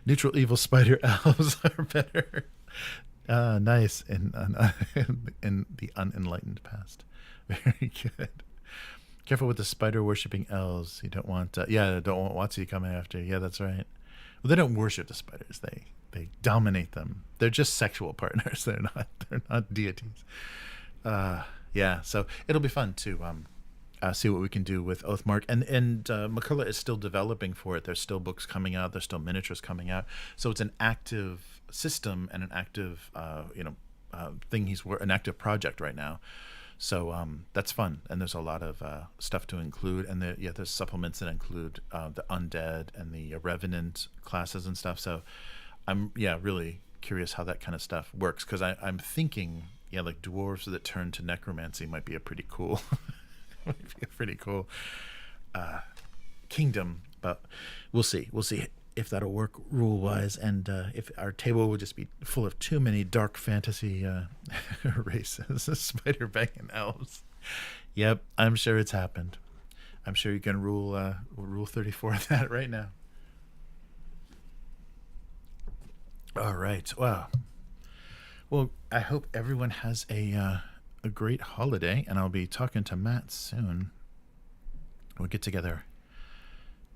Neutral evil spider elves are better. Nice in the unenlightened past. Very good. Careful with the spider worshipping elves. You don't want don't want WotC coming after you. Yeah, that's right. Well, they don't worship the spiders. They dominate them. They're just sexual partners. They're not deities. Yeah, so it'll be fun to see what we can do with Oathmark, and McCullough is still developing for it. There's still books coming out. There's still miniatures coming out. So it's an active system and an active thing. An active project right now. So that's fun, and there's a lot of stuff to include, and there's supplements that include the undead and the revenant classes and stuff. So I'm really curious how that kind of stuff works, because I'm thinking like dwarves that turn to necromancy might be a pretty cool kingdom, but we'll see if that'll work rule wise, and if our table will just be full of too many dark fantasy races, spider banging elves. Yep, I'm sure it's happened. I'm sure you can rule 34 of that right now. All right. Wow. Well, I hope everyone has a great holiday, and I'll be talking to Matt soon. We'll get together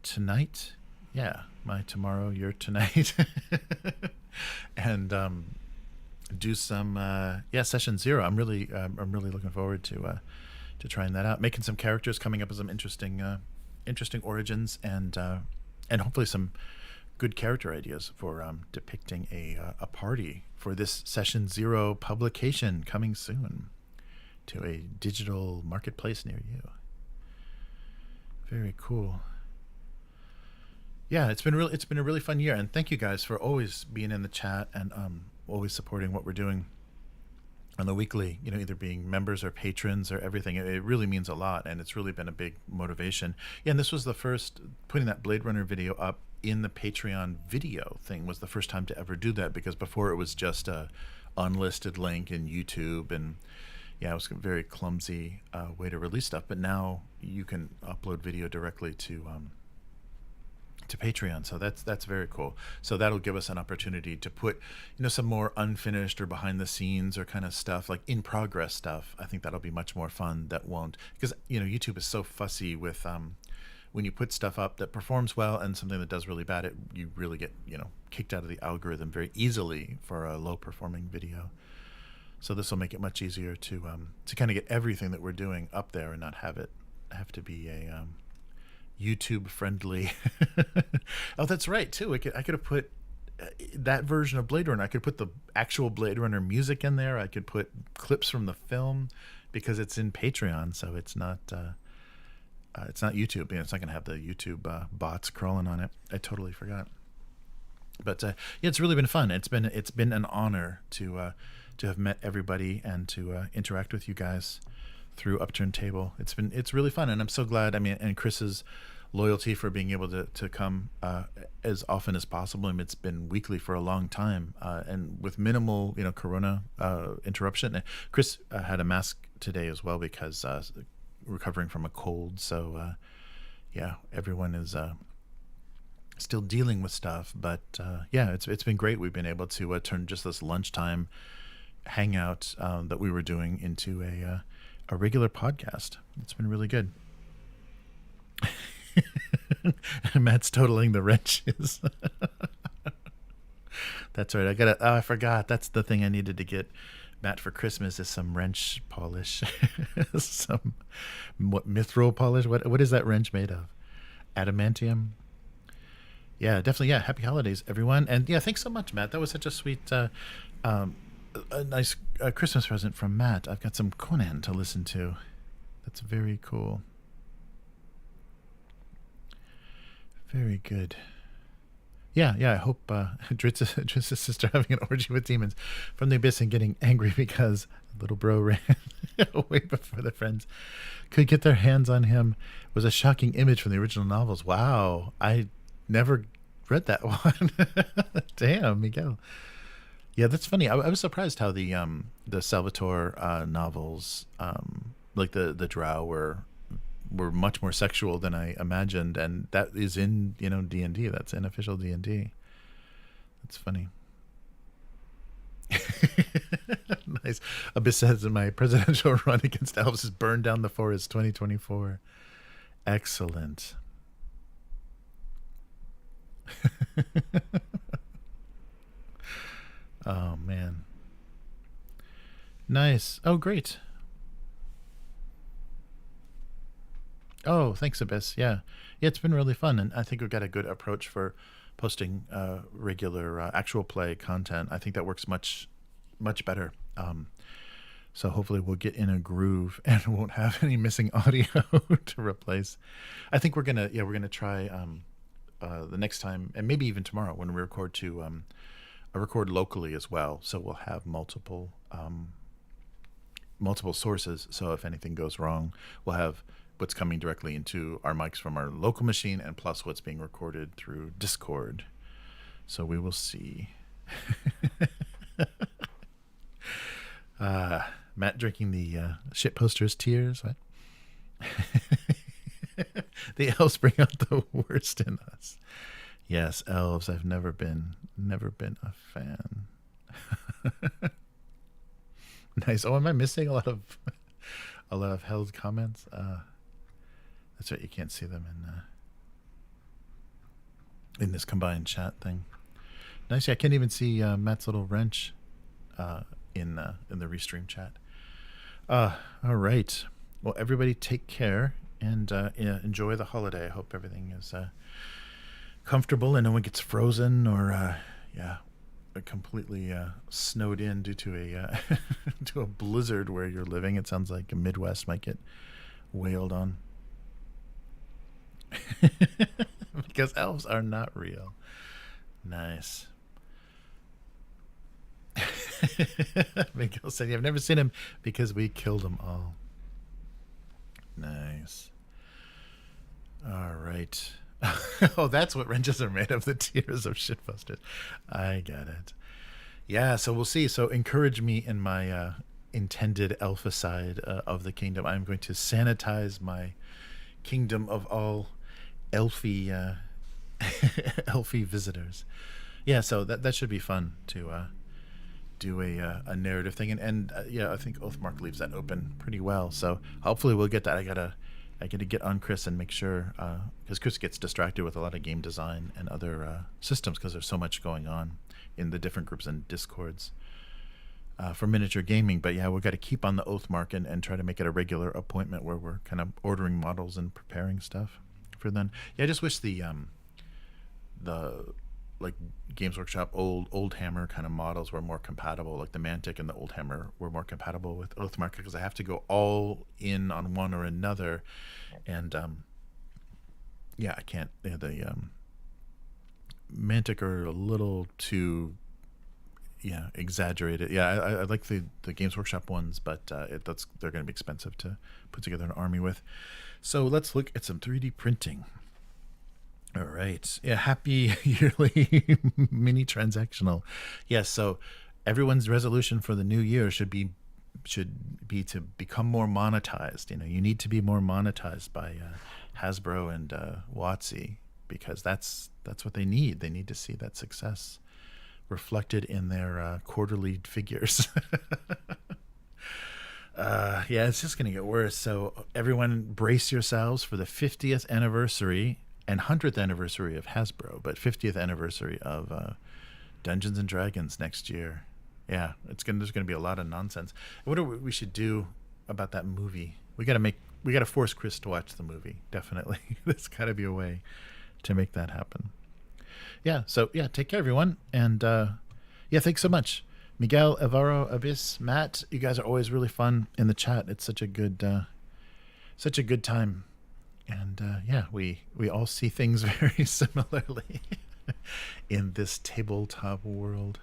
tonight. Yeah, my tomorrow, your tonight, and do some session 0. I'm really looking forward to trying that out. Making some characters, coming up with some interesting origins, and hopefully some good character ideas for depicting a party for this session 0 publication coming soon to a digital marketplace near you. Very cool. Yeah, it's been a really fun year, and thank you guys for always being in the chat and always supporting what we're doing on the weekly, either being members or patrons or everything. It really means a lot, and it's really been a big motivation. Yeah, and this was the first, putting that Blade Runner video up in the Patreon video thing was the first time to ever do that, because before it was just a unlisted link in YouTube, and yeah, it was a very clumsy way to release stuff. But now you can upload video directly to Patreon, so that's very cool. So that'll give us an opportunity to put some more unfinished or behind the scenes or kind of stuff, like in progress stuff. I think that'll be much more fun. That won't, because YouTube is so fussy with when you put stuff up that performs well and something that does really bad, you really get kicked out of the algorithm very easily for a low performing video. So this will make it much easier to kind of get everything that we're doing up there and not have to be a YouTube friendly. Oh, that's right too. I could have put that version of Blade Runner. I could put the actual Blade Runner music in there. I could put clips from the film, because it's in Patreon, so it's not YouTube. It's not going to have the YouTube bots crawling on it. I totally forgot. But yeah, it's really been fun. It's been an honor to have met everybody and to interact with you guys through Upturned Table. It's really fun, and I'm so glad. I mean, and Chris's loyalty for being able to come as often as possible. I mean, it's been weekly for a long time, and with minimal corona interruption. Chris had a mask today as well, because recovering from a cold. So yeah, everyone is still dealing with stuff, but yeah, it's been great. We've been able to turn just this lunchtime hangout that we were doing into a regular podcast. It's been really good. Matt's totaling the wrenches. That's right. I forgot. That's the thing I needed to get Matt for Christmas, is some wrench polish. Some mithril polish. What is that wrench made of? Adamantium. Yeah, definitely. Yeah, happy holidays, everyone. And yeah, thanks so much, Matt. That was such a sweet a nice Christmas present from Matt. I've got some Conan to listen to. That's very cool. Very good. Yeah. I hope Dritz's sister having an orgy with demons from the abyss and getting angry because little bro ran away before the friends could get their hands on him was a shocking image from the original novels. Wow, I never read that one. Damn, Miguel. Yeah, that's funny. I was surprised how the Salvatore novels, like the Drow, were much more sexual than I imagined, and that is in D&D. That's in official D&D. That's funny. Nice. Abyss says, in my presidential run against elves is Burn Down the Forest 2024. Excellent. Oh man, nice. Oh great. Oh, thanks, Abyss. Yeah, it's been really fun, and I think we've got a good approach for posting regular actual play content. I think that works much better. So hopefully we'll get in a groove and won't have any missing audio to replace. I think we're gonna try the next time, and maybe even tomorrow when we record, to record locally as well. So we'll have multiple sources. So if anything goes wrong, we'll have what's coming directly into our mics from our local machine, and plus what's being recorded through Discord. So we will see. Matt drinking the shitposter's tears. What? The elves bring out the worst in us. Yes, elves. I've never been a fan. Nice. Oh, am I missing a lot of held comments? That's right. You can't see them in this combined chat thing. Nice. Yeah, I can't even see Matt's little wrench in the restream chat. All right. Well, everybody take care and enjoy the holiday. I hope everything is comfortable and no one gets frozen or completely snowed in due to a to a blizzard where you're living. It sounds like a Midwest might get wailed on. Because elves are not real. Nice. Miguel said, "I've never seen him because we killed them all." Nice. All right. Oh, that's what wrenches are made of, the tears of shitbusters. I get it. Yeah, so we'll see. So encourage me in my intended alpha side of the kingdom. I'm going to sanitize my kingdom of all elfy elfy visitors. Yeah, so that should be fun to do a narrative thing, and yeah, I think Oathmark leaves that open pretty well. So hopefully we'll get that. I gotta get on Chris and make sure, because Chris gets distracted with a lot of game design and other systems because there's so much going on in the different groups and discords for miniature gaming. But yeah, we've got to keep on the Oathmark and try to make it a regular appointment where we're kind of ordering models and preparing stuff for then. Yeah, I just wish the like Games Workshop old Hammer kind of models were more compatible, like the Mantic and the Old Hammer were more compatible with Oathmark, because I have to go all in on one or another, and I can't. The Mantic are a little too exaggerated. Yeah, I like the Games Workshop ones, but they're going to be expensive to put together an army with. So let's look at some 3D printing. All right. Yeah, happy yearly mini transactional. Yes, so everyone's resolution for the new year should be to become more monetized. You need to be more monetized by Hasbro and WotC, because that's what they need. They need to see that success reflected in their quarterly figures. Yeah, it's just going to get worse. So everyone brace yourselves for the 50th anniversary and 100th anniversary of Hasbro, but 50th anniversary of Dungeons and Dragons next year. Yeah, there's going to be a lot of nonsense. What we should do about that movie? We got to force Chris to watch the movie. Definitely. There's got to be a way to make that happen. Yeah, so yeah, take care everyone, and thanks so much. Miguel, Alvaro, Abyss, Matt, you guys are always really fun in the chat. It's such a good time. And we all see things very similarly in this tabletop world.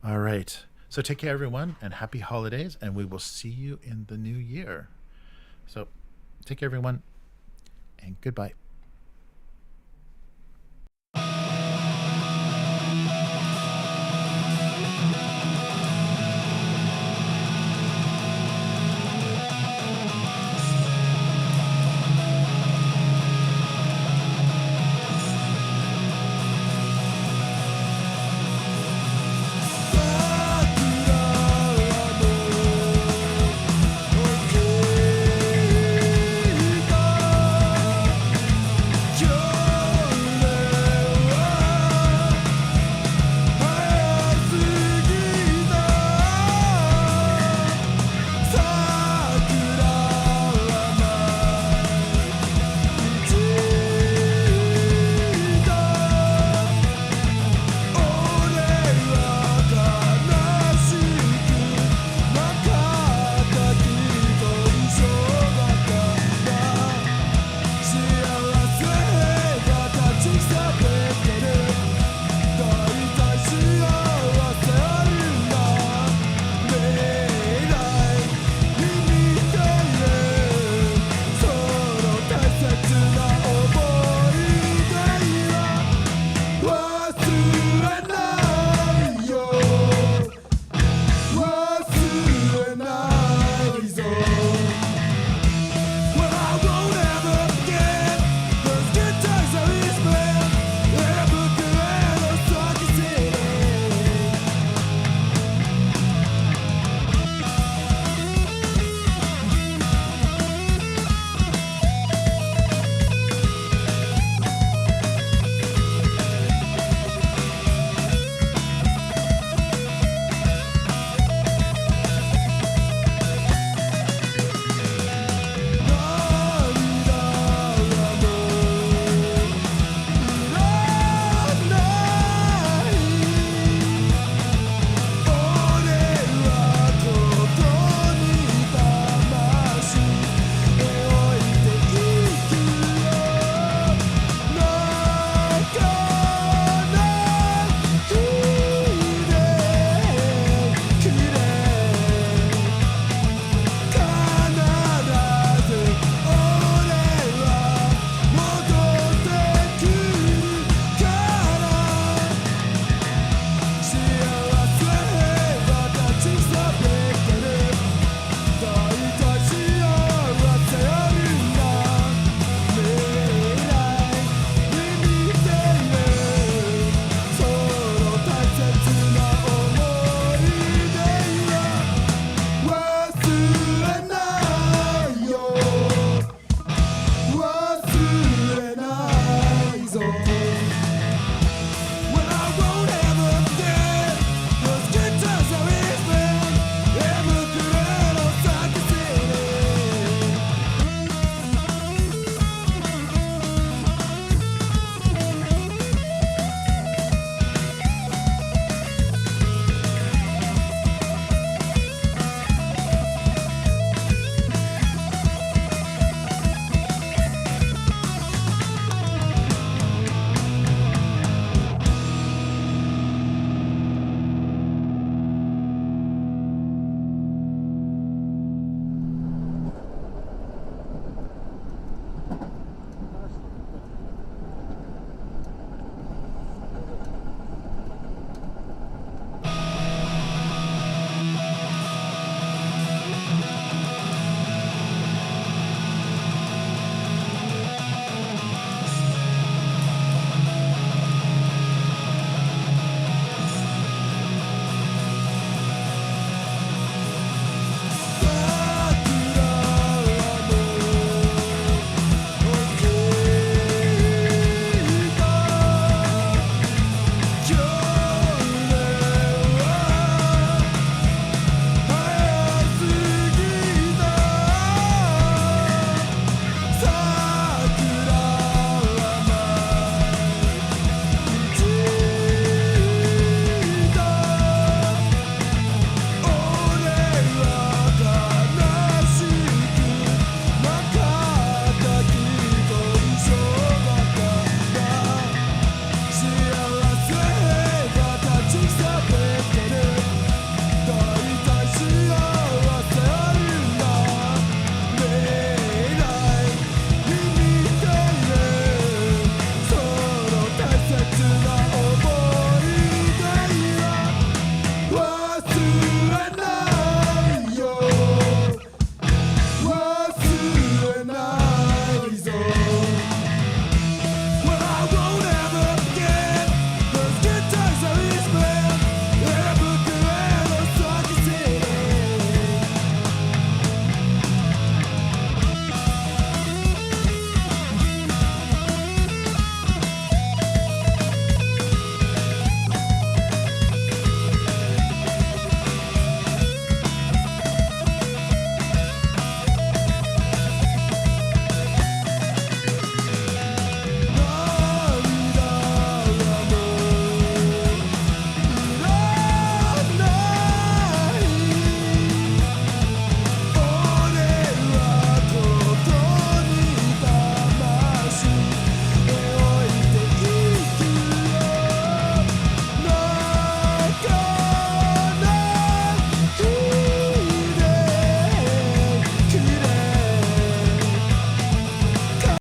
All right. So take care, everyone, and happy holidays, and we will see you in the new year. So take care, everyone, and goodbye.